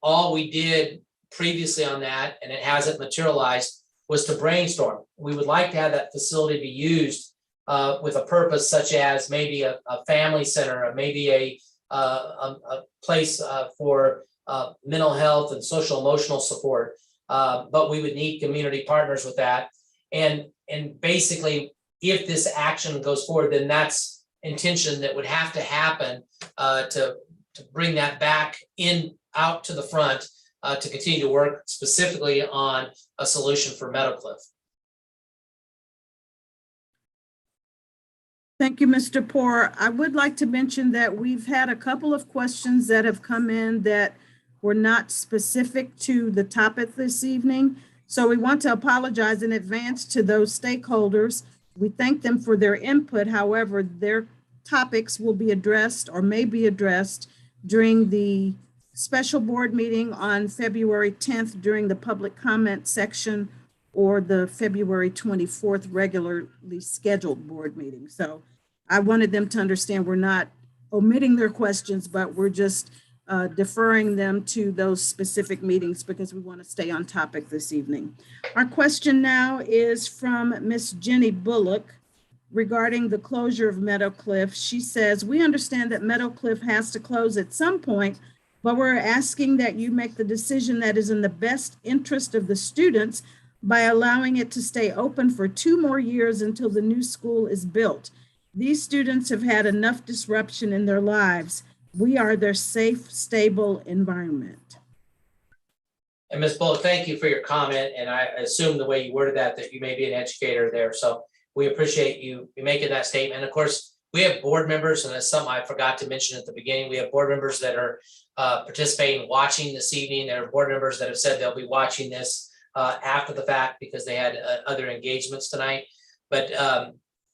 all we did previously on that, and it hasn't materialized, was to brainstorm. We would like to have that facility be used with a purpose such as maybe a family center, or maybe a place for mental health and social emotional support. But we would need community partners with that. And basically, if this action goes forward, then that's intention that would have to happen to bring that back out to the front to continue to work specifically on a solution for Meadowcliff. Thank you, Mr. Poor. I would like to mention that we've had a couple of questions that have come in that were not specific to the topic this evening. So we want to apologize in advance to those stakeholders. We thank them for their input. However, their topics will be addressed or may be addressed during the special board meeting on February 10th during the public comment section, or the February 24th regularly scheduled board meeting. So I wanted them to understand we're not omitting their questions, but we're just deferring them to those specific meetings because we want to stay on topic this evening. Our question now is from Miss Jenny Bullock regarding the closure of Meadowcliff. She says, we understand that Meadowcliff has to close at some point, but we're asking that you make the decision that is in the best interest of the students by allowing it to stay open for 2 more years until the new school is built. These students have had enough disruption in their lives. We are their safe, stable environment. And Ms. Bullock, thank you for your comment. And I assume the way you worded that you may be an educator there. So we appreciate you making that statement. And of course, we have board members, and that's something I forgot to mention at the beginning. We have board members that are participating, watching this evening. There are board members that have said they'll be watching this after the fact because they had other engagements tonight. But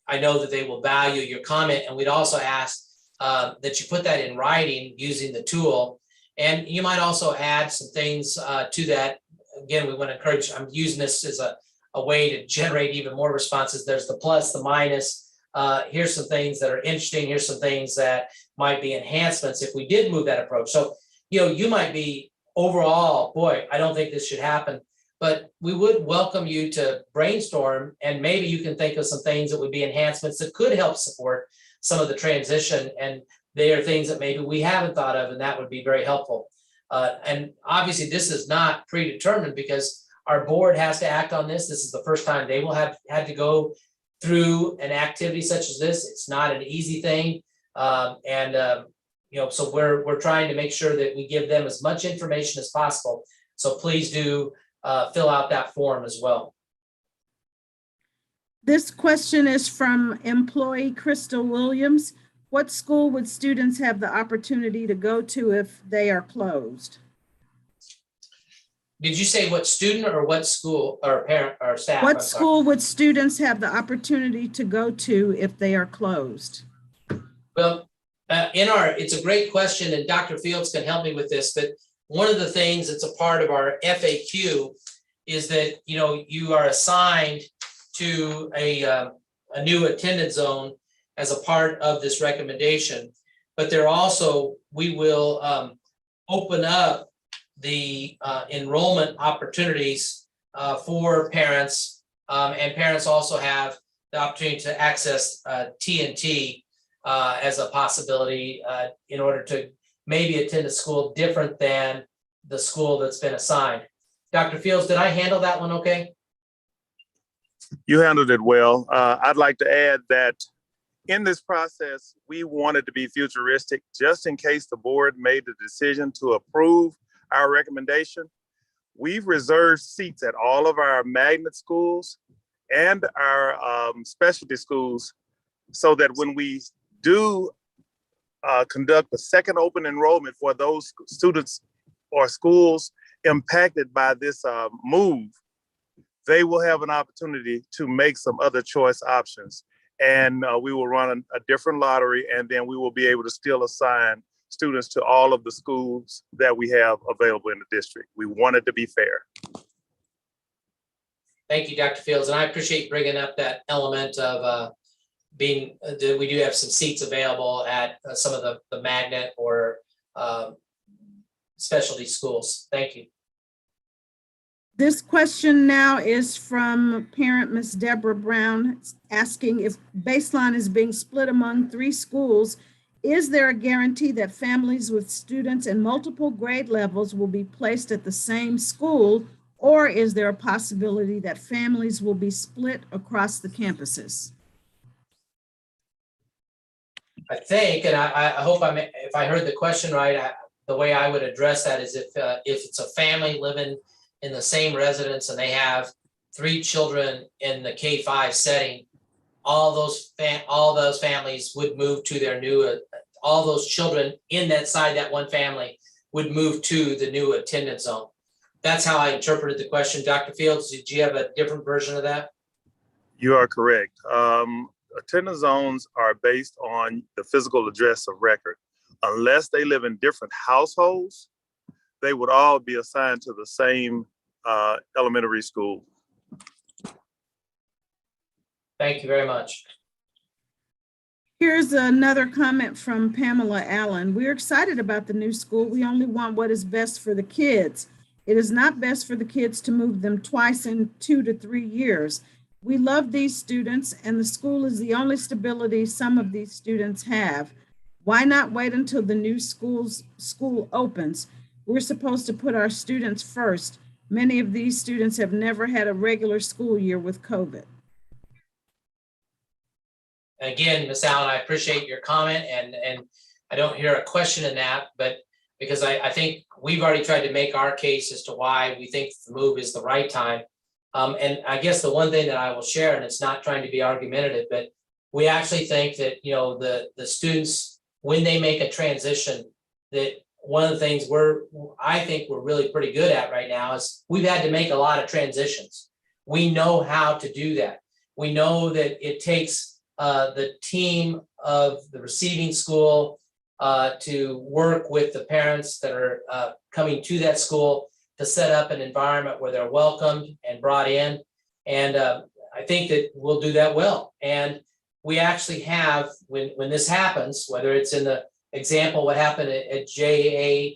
I know that they will value your comment, and we'd also ask that you put that in writing using the tool. And you might also add some things to that. Again, we want to encourage, I'm using this as a way to generate even more responses. There's the plus, the minus. Here's some things that are interesting. Here's some things that might be enhancements if we did move that approach. So, you might be overall, boy, I don't think this should happen. But we would welcome you to brainstorm, and maybe you can think of some things that would be enhancements that could help support some of the transition. And they are things that maybe we haven't thought of, and that would be very helpful. And obviously, this is not predetermined because our board has to act on this. This is the first time they will have had to go through an activity such as this. It's not an easy thing. So we're trying to make sure that we give them as much information as possible. So please do fill out that form as well. This question is from employee Crystal Williams. What school would students have the opportunity to go to if they are closed? Did you say what student or what school or parent or staff? What school would students have the opportunity to go to if they are closed? Well, it's a great question, and Dr. Fields can help me with this, but one of the things that's a part of our FAQ is that, you are assigned to a new attendance zone as a part of this recommendation, but we will open up the enrollment opportunities for parents, and parents also have the opportunity to access TNT as a possibility in order to maybe attend a school different than the school that's been assigned. Dr. Fields, did I handle that one okay? You handled it well. I'd like to add that in this process, we wanted to be futuristic just in case the board made the decision to approve our recommendation. We've reserved seats at all of our magnet schools and our specialty schools so that when we do conduct a second open enrollment for those students or schools impacted by this move, they will have an opportunity to make some other choice options. And we will run a different lottery, and then we will be able to still assign students to all of the schools that we have available in the district. We want it to be fair. Thank you, Dr. Fields. And I appreciate bringing up that element of we do have some seats available at some of the magnet or specialty schools. Thank you. This question now is from parent Ms. Deborah Brown, asking if baseline is being split among 3 schools, is there a guarantee that families with students in multiple grade levels will be placed at the same school, or is there a possibility that families will be split across the campuses? I think, and I hope if I heard the question right, the way I would address that is if it's a family living in the same residence and they have 3 children in the K-5 setting, all those families would move to their new, all those children in that one family would move to the new attendance zone. That's how I interpreted the question. Dr. Fields, did you have a different version of that? You are correct. Attendance zones are based on the physical address of record. Unless they live in different households, they would all be assigned to the same elementary school. Thank you very much. Here's another comment from Pamela Allen. We're excited about the new school. We only want what is best for the kids. It is not best for the kids to move them twice in 2 to 3 years. We love these students, and the school is the only stability some of these students have. Why not wait until the new school opens? We're supposed to put our students first. Many of these students have never had a regular school year with COVID. Again, Ms. Allen, I appreciate your comment, and I don't hear a question in that, but because I think we've already tried to make our case as to why we think the move is the right time. And I guess the one thing that I will share, and it's not trying to be argumentative, but we actually think that, you know, the students, when they make a transition, that one of the things I think we're really pretty good at right now is we've had to make a lot of transitions. We know how to do that. We know that it takes the team of the receiving school to work with the parents that are coming to that school to set up an environment where they're welcomed and brought in. And I think that we'll do that well. And we actually have, when this happens, whether it's in the example, what happened at JA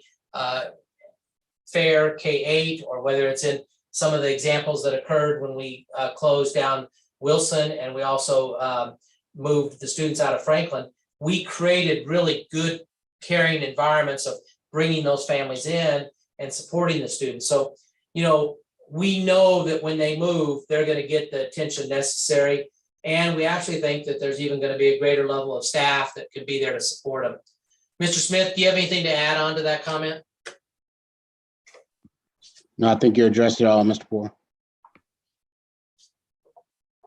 Fair K-8, or whether it's in some of the examples that occurred when we closed down Wilson and we also moved the students out of Franklin, we created really good, caring environments of bringing those families in and supporting the students. So, you know, we know that when they move, they're going to get the attention necessary. And we actually think that there's even going to be a greater level of staff that could be there to support them. Mr. Smith, do you have anything to add on to that comment? No, I think you addressed it all, Mr. Poor.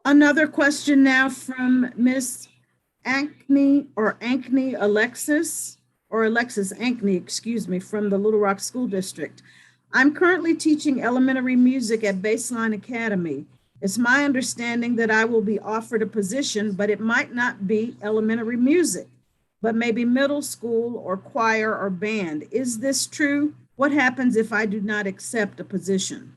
Another question now from Ms. Ankney Alexis Ankney, excuse me, from the Little Rock School District. I'm currently teaching elementary music at Baseline Academy. It's my understanding that I will be offered a position, but it might not be elementary music, but maybe middle school or choir or band. Is this true? What happens if I do not accept a position?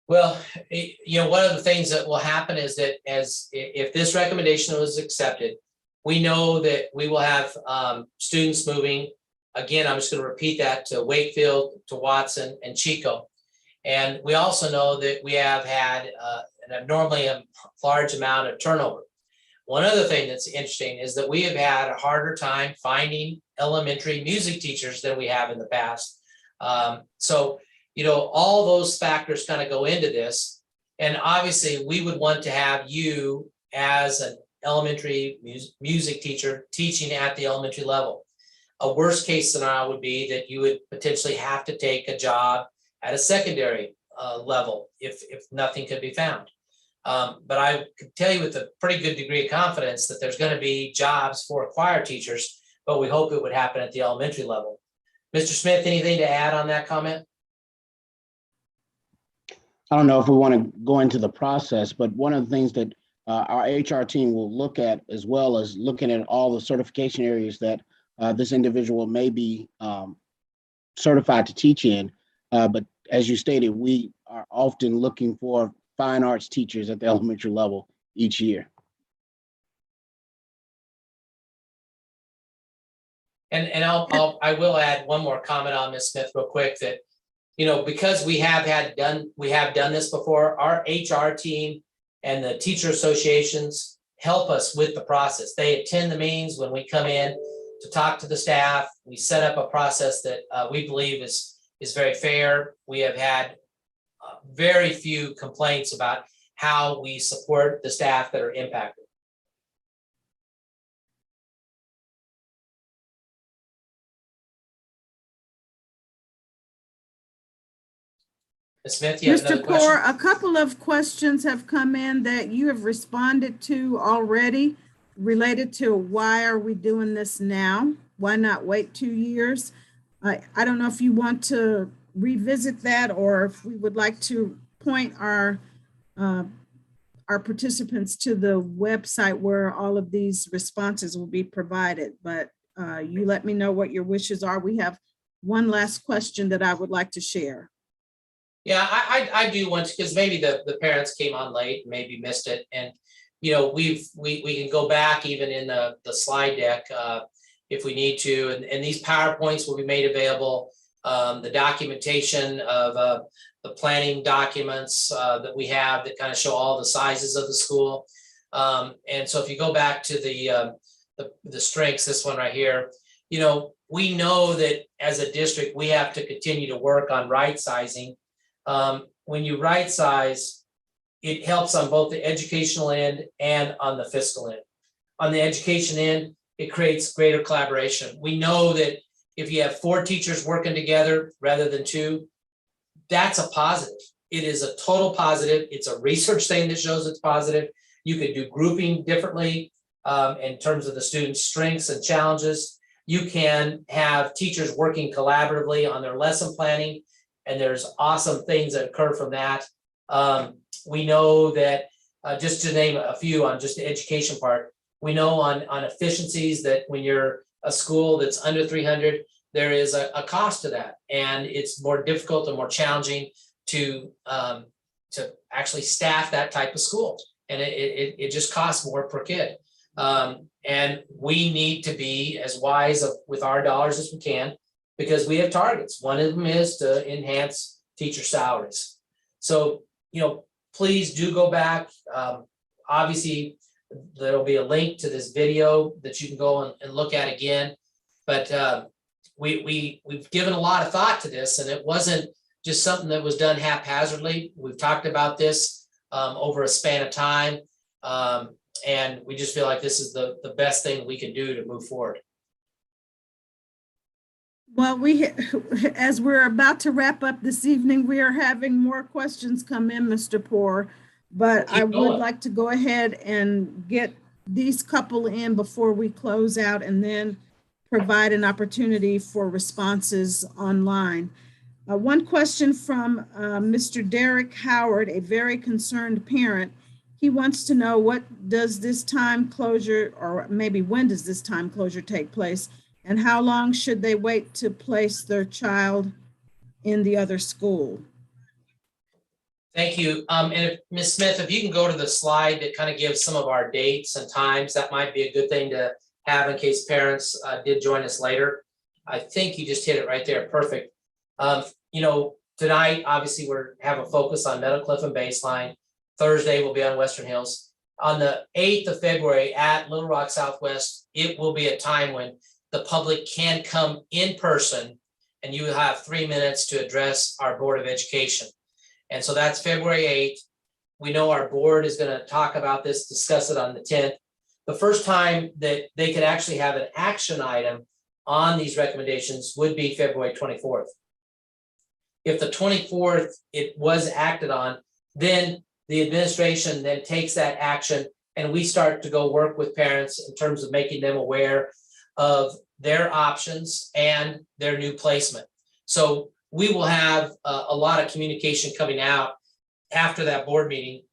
Well, you know, one of the things that will happen is that if this recommendation was accepted, we know that we will have students moving. Again, I'm just going to repeat that to Wakefield, to Watson, and Chico. And we also know that we have had an abnormally large amount of turnover. One other thing that's interesting is that we have had a harder time finding elementary music teachers than we have in the past. So, you know, all those factors kind of go into this. And obviously, we would want to have you as an elementary music teacher teaching at the elementary level. A worst case scenario would be that you would potentially have to take a job at a secondary level if nothing could be found. But I could tell you with a pretty good degree of confidence that there's going to be jobs for choir teachers, but we hope it would happen at the elementary level. Mr. Smith, anything to add on that comment? I don't know if we want to go into the process, but one of the things that our HR team will look at, as well as looking at all the certification areas that this individual may be certified to teach in. But as you stated, we are often looking for fine arts teachers at the elementary level each year. And I will add one more comment on Ms. Smith real quick, that, because we have done this before, our HR team and the teacher associations help us with the process. They attend the meetings when we come in to talk to the staff. We set up a process that we believe is very fair. We have had very few complaints about how we support the staff that are impacted. Ms. Smith, you have another Mr. Poor, question? a couple of questions have come in that you have responded to already related to why are we doing this now? Why not wait 2 years? I don't know if you want to revisit that or if we would like to point our participants to the website where all of these responses will be provided, but you let me know what your wishes are. We have one last question that I would like to share. Yeah, I do want to, because maybe the parents came on late, maybe missed it. And, we can go back even in the slide deck if we need to. And these PowerPoints will be made available. The documentation of the planning documents that we have that kind of show all the sizes of the school. And so if you go back to the strengths, this one right here, we know that as a district, we have to continue to work on right sizing. When you right size, it helps on both the educational end and on the fiscal end. On the education end, it creates greater collaboration. We know that if you have 4 teachers working together rather than 2, that's a positive. It is a total positive. It's a research thing that shows it's positive. You could do grouping differently in terms of the students' strengths and challenges. You can have teachers working collaboratively on their lesson planning, and there's awesome things that occur from that. We know that, just to name a few on just the education part, we know on efficiencies that when you're a school that's under 300, there is a cost to that. And it's more difficult and more challenging to actually staff that type of school. And it just costs more per kid. And we need to be as wise with our dollars as we can, because we have targets. One of them is to enhance teacher salaries. So, please do go back. Obviously, there'll be a link to this video that you can go and look at again. But we've given a lot of thought to this, and it wasn't just something that was done haphazardly. We've talked about this over a span of time, and we just feel like this is the best thing we can do to move forward. Well, as we're about to wrap up this evening, we are having more questions come in, Mr. Poor, but I would like to go ahead and get these couple in before we close out and then provide an opportunity for responses online. One question from Mr. Derek Howard, a very concerned parent. He wants to know, what does this time closure, or maybe when does this time closure take place? And how long should they wait to place their child in the other school? Thank you. And if Ms. Smith, if you can go to the slide that kind of gives some of our dates and times, that might be a good thing to have in case parents did join us later. I think you just hit it right there. Perfect. Tonight, obviously, we're have a focus on Meadowcliff and Baseline. Thursday will be on Western Hills. On the 8th of February at Little Rock Southwest, it will be a time when the public can come in person, and you will have 3 minutes to address our Board of Education. And so that's February 8th. We know our board is going to talk about this, discuss it on the 10th. The first time that they could actually have an action item on these recommendations would be February 24th. If the 24th it was acted on, then the administration then takes that action, and we start to go work with parents in terms of making them aware of their options and their new placement. So we will have a lot of communication coming out after that board meeting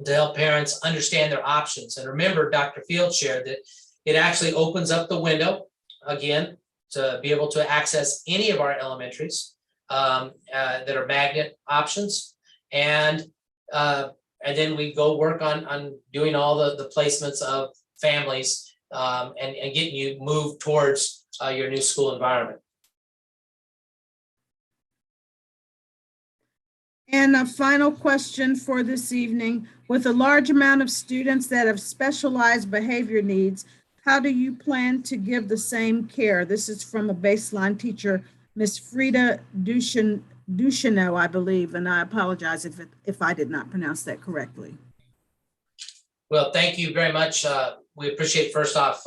to help parents understand their options. And remember, Dr. Field shared that it actually opens up the window again to be able to access any of our elementaries that are magnet options. And then we go work on doing all the placements of families and getting you moved towards your new school environment. And a final question for this evening. With a large amount of students that have specialized behavior needs, how do you plan to give the same care? This is from a baseline teacher, Ms. Frida Ducheneau, I believe, and I apologize if I did not pronounce that correctly. Well, thank you very much. We appreciate, first off,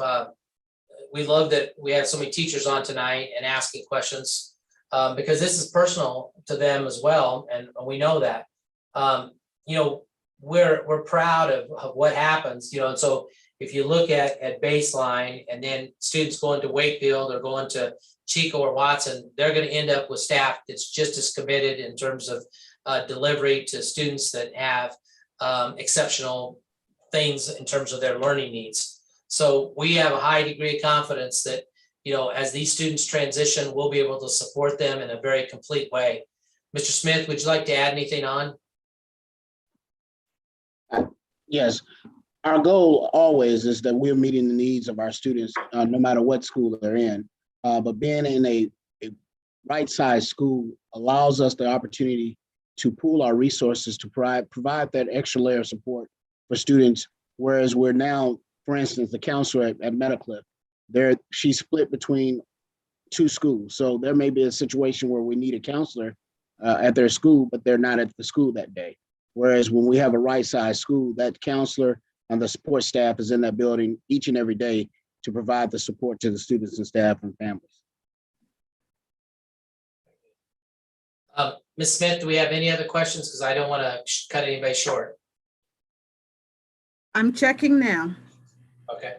we love that we have so many teachers on tonight and asking questions because this is personal to them as well, and we know that. You know, we're proud of what happens, you know, and so if you look at baseline and then students going to Wakefield or going to Chico or Watson, they're going to end up with staff that's just as committed in terms of delivery to students that have exceptional things in terms of their learning needs. So we have a high degree of confidence that, you know, as these students transition, we'll be able to support them in a very complete way. Mr. Smith, would you like to add anything on? Yes, our goal always is that we're meeting the needs of our students, no matter what school they're in. But being in a right-sized school allows us the opportunity to pool our resources to provide that extra layer of support for students. Whereas we're now, for instance, the counselor at Meadowcliff, she's split between two schools. So there may be a situation where we need a counselor at their school, but they're not at the school that day. Whereas when we have a right-sized school, that counselor and the support staff is in that building each and every day to provide the support to the students and staff and families. Ms. Smith, do we have any other questions? Because I don't want to cut anybody short. I'm checking now. Okay.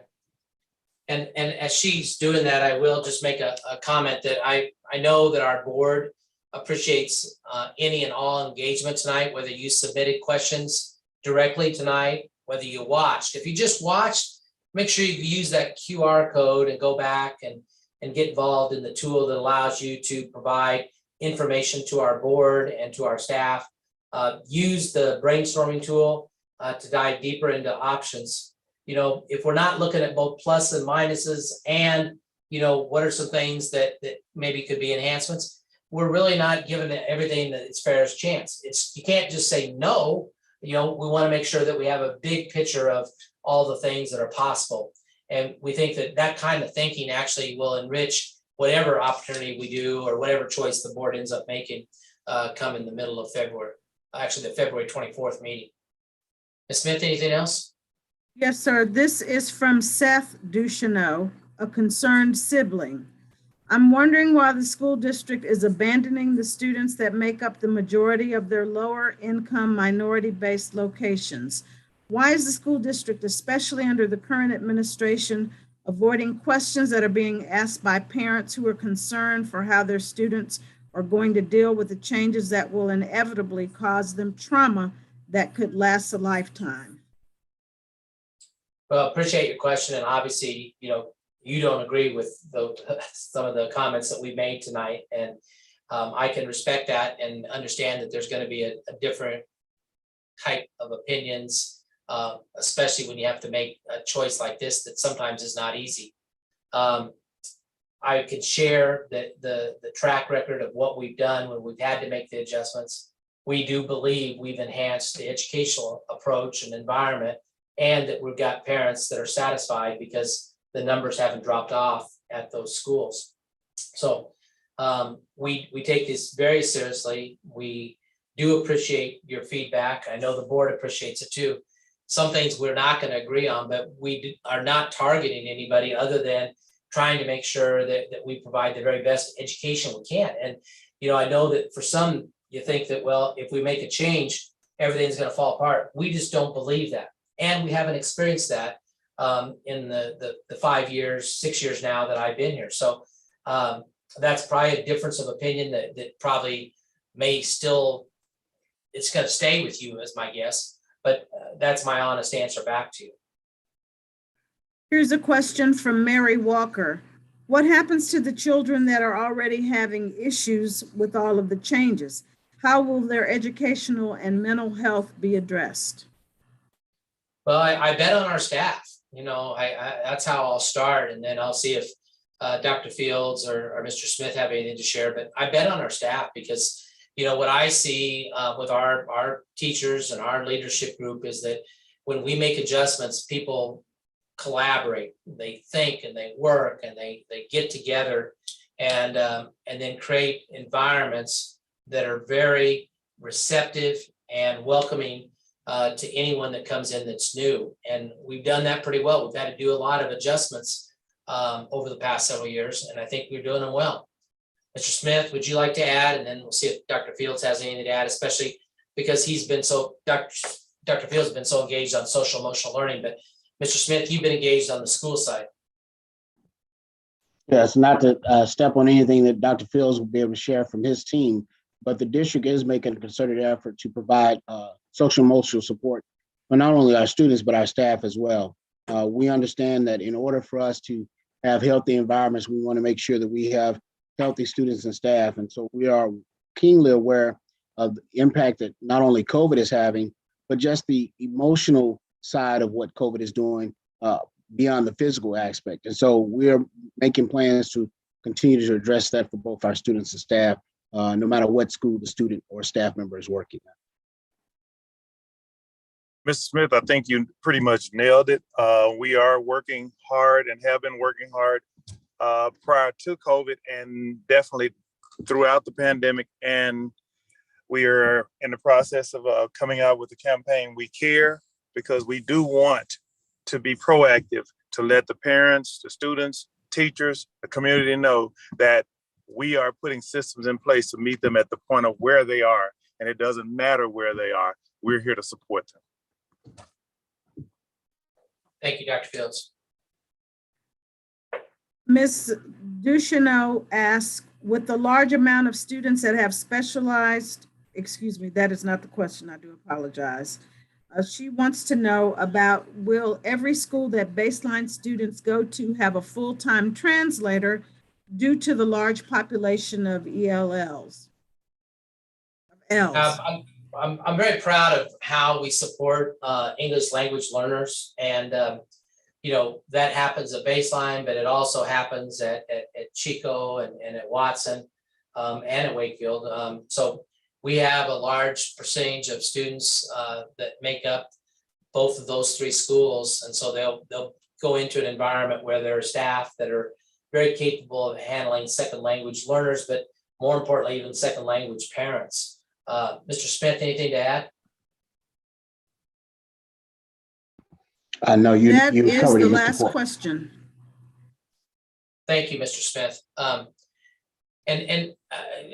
And as she's doing that, I will just make a comment that I know that our board appreciates any and all engagement tonight, whether you submitted questions directly tonight, whether you watched. If you just watched, make sure you use that QR code and go back and get involved in the tool that allows you to provide information to our board and to our staff. Use the brainstorming tool to dive deeper into options. You know, if we're not looking at both plus and minuses and, you know, what are some things that maybe could be enhancements, we're really not giving everything that it's fair as chance. You can't just say no. You know, we want to make sure that we have a big picture of all the things that are possible. And we think that that kind of thinking actually will enrich whatever opportunity we do or whatever choice the board ends up making come in the middle of February, actually the February 24th meeting. Ms. Smith, anything else? Yes, sir. This is from Seth Ducheneau, a concerned sibling. I'm wondering why the school district is abandoning the students that make up the majority of their lower income minority-based locations. Why is the school district, especially under the current administration, avoiding questions that are being asked by parents who are concerned for how their students are going to deal with the changes that will inevitably cause them trauma that could last a lifetime? Well, appreciate your question. And obviously, you know, you don't agree with some of the comments that we made tonight. And I can respect that and understand that there's going to be a different type of opinions, especially when you have to make a choice like this that sometimes is not easy. I could share the track record of what we've done when we've had to make the adjustments. We do believe we've enhanced the educational approach and environment, and that we've got parents that are satisfied because the numbers haven't dropped off at those schools. So we take this very seriously. We do appreciate your feedback. I know the board appreciates it too. Some things we're not going to agree on, but we are not targeting anybody other than trying to make sure that we provide the very best education we can. And, you know, I know that for some, you think that, well, if we make a change, everything's going to fall apart. We just don't believe that. And we haven't experienced that in the 5 years, 6 years now that I've been here. So that's probably a difference of opinion that probably may still, it's going to stay with you as my guess, but that's my honest answer back to you. Here's a question from Mary Walker. What happens to the children that are already having issues with all of the changes? How will their educational and mental health be addressed? Well, I bet on our staff. You know, that's how I'll start, and then I'll see if Dr. Fields or Mr. Smith have anything to share. But I bet on our staff because, what I see with our teachers and our leadership group is that when we make adjustments, people collaborate, they think and they work and they get together and then create environments that are very receptive and welcoming to anyone that comes in that's new. And we've done that pretty well. We've had to do a lot of adjustments over the past several years, and I think we're doing them well. Mr. Smith, would you like to add? And then we'll see if Dr. Fields has anything to add, especially because he's been Dr. Fields has been so engaged on social emotional learning, but Mr. Smith, you've been engaged on the school side. Yes, not to step on anything that Dr. Fields will be able to share from his team, but the district is making a concerted effort to provide social emotional support for not only our students, but our staff as well. We understand that in order for us to have healthy environments, we want to make sure that we have healthy students and staff. And so we are keenly aware of the impact that not only COVID is having, but just the emotional side of what COVID is doing beyond the physical aspect. And so we're making plans to continue to address that for both our students and staff, no matter what school the student or staff member is working at. Mr. Smith, I think you pretty much nailed it. We are working hard and have been working hard prior to COVID and definitely throughout the pandemic. And we are in the process of coming out with the campaign, We Care, because we do want to be proactive to let the parents, the students, teachers, the community know that we are putting systems in place to meet them at the point of where they are. And it doesn't matter where they are. We're here to support them. Thank you, Dr. Fields. Ms. Ducheneau asks, with the large amount of students that have specialized, excuse me, that is not the question, I do apologize. She wants to know about, will every school that baseline students go to have a full-time translator due to the large population of ELLs? I'm very proud of how we support English language learners, and that happens at baseline, but it also happens at Chico and at Watson and at Wakefield. So we have a large percentage of students that make up both of those three schools, and so they'll go into an environment where there are staff that are very capable of handling second language learners, but more importantly, even second language parents. Mr. Smith, anything to add? No, you That you is covered the it, Mr. last Ford. question. Thank you, Mr. Smith.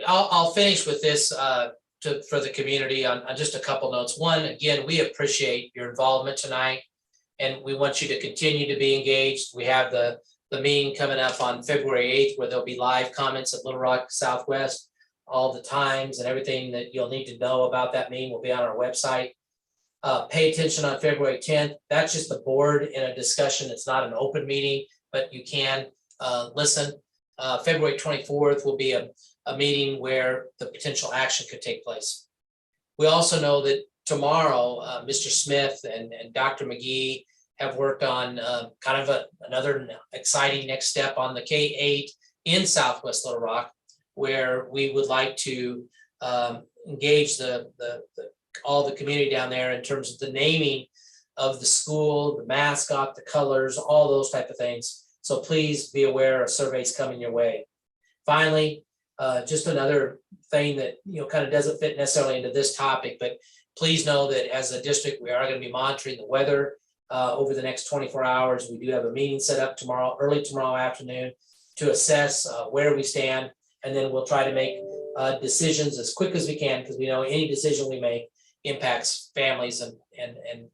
I'll finish with this for the community on just a couple notes. One, again, we appreciate your involvement tonight, and we want you to continue to be engaged. We have the meeting coming up on February 8th, where there'll be live comments at Little Rock Southwest. All the times and everything that you'll need to know about that meeting will be on our website. Pay attention on February 10th. That's just the board in a discussion. It's not an open meeting, but you can listen. February 24th will be a meeting where the potential action could take place. We also know that tomorrow, Mr. Smith and Dr. McGee have worked on kind of another exciting next step on the K-8 in Southwest Little Rock, where we would like to engage all the community down there in terms of the naming of the school, the mascot, the colors, all those type of things. So please be aware of surveys coming your way. Finally, just another thing that kind of doesn't fit necessarily into this topic, but please know that as a district, we are going to be monitoring the weather over the next 24 hours. We do have a meeting set up early tomorrow afternoon to assess where we stand. And then we'll try to make decisions as quick as we can, because we know any decision we make impacts families and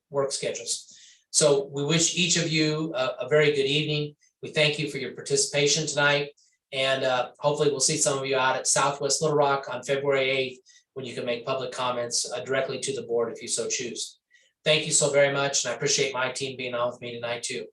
work schedules. So we wish each of you a very good evening. We thank you for your participation tonight. And hopefully we'll see some of you out at Southwest Little Rock on February 8th, when you can make public comments directly to the board if you so choose. Thank you so very much. And I appreciate my team being on with me tonight too.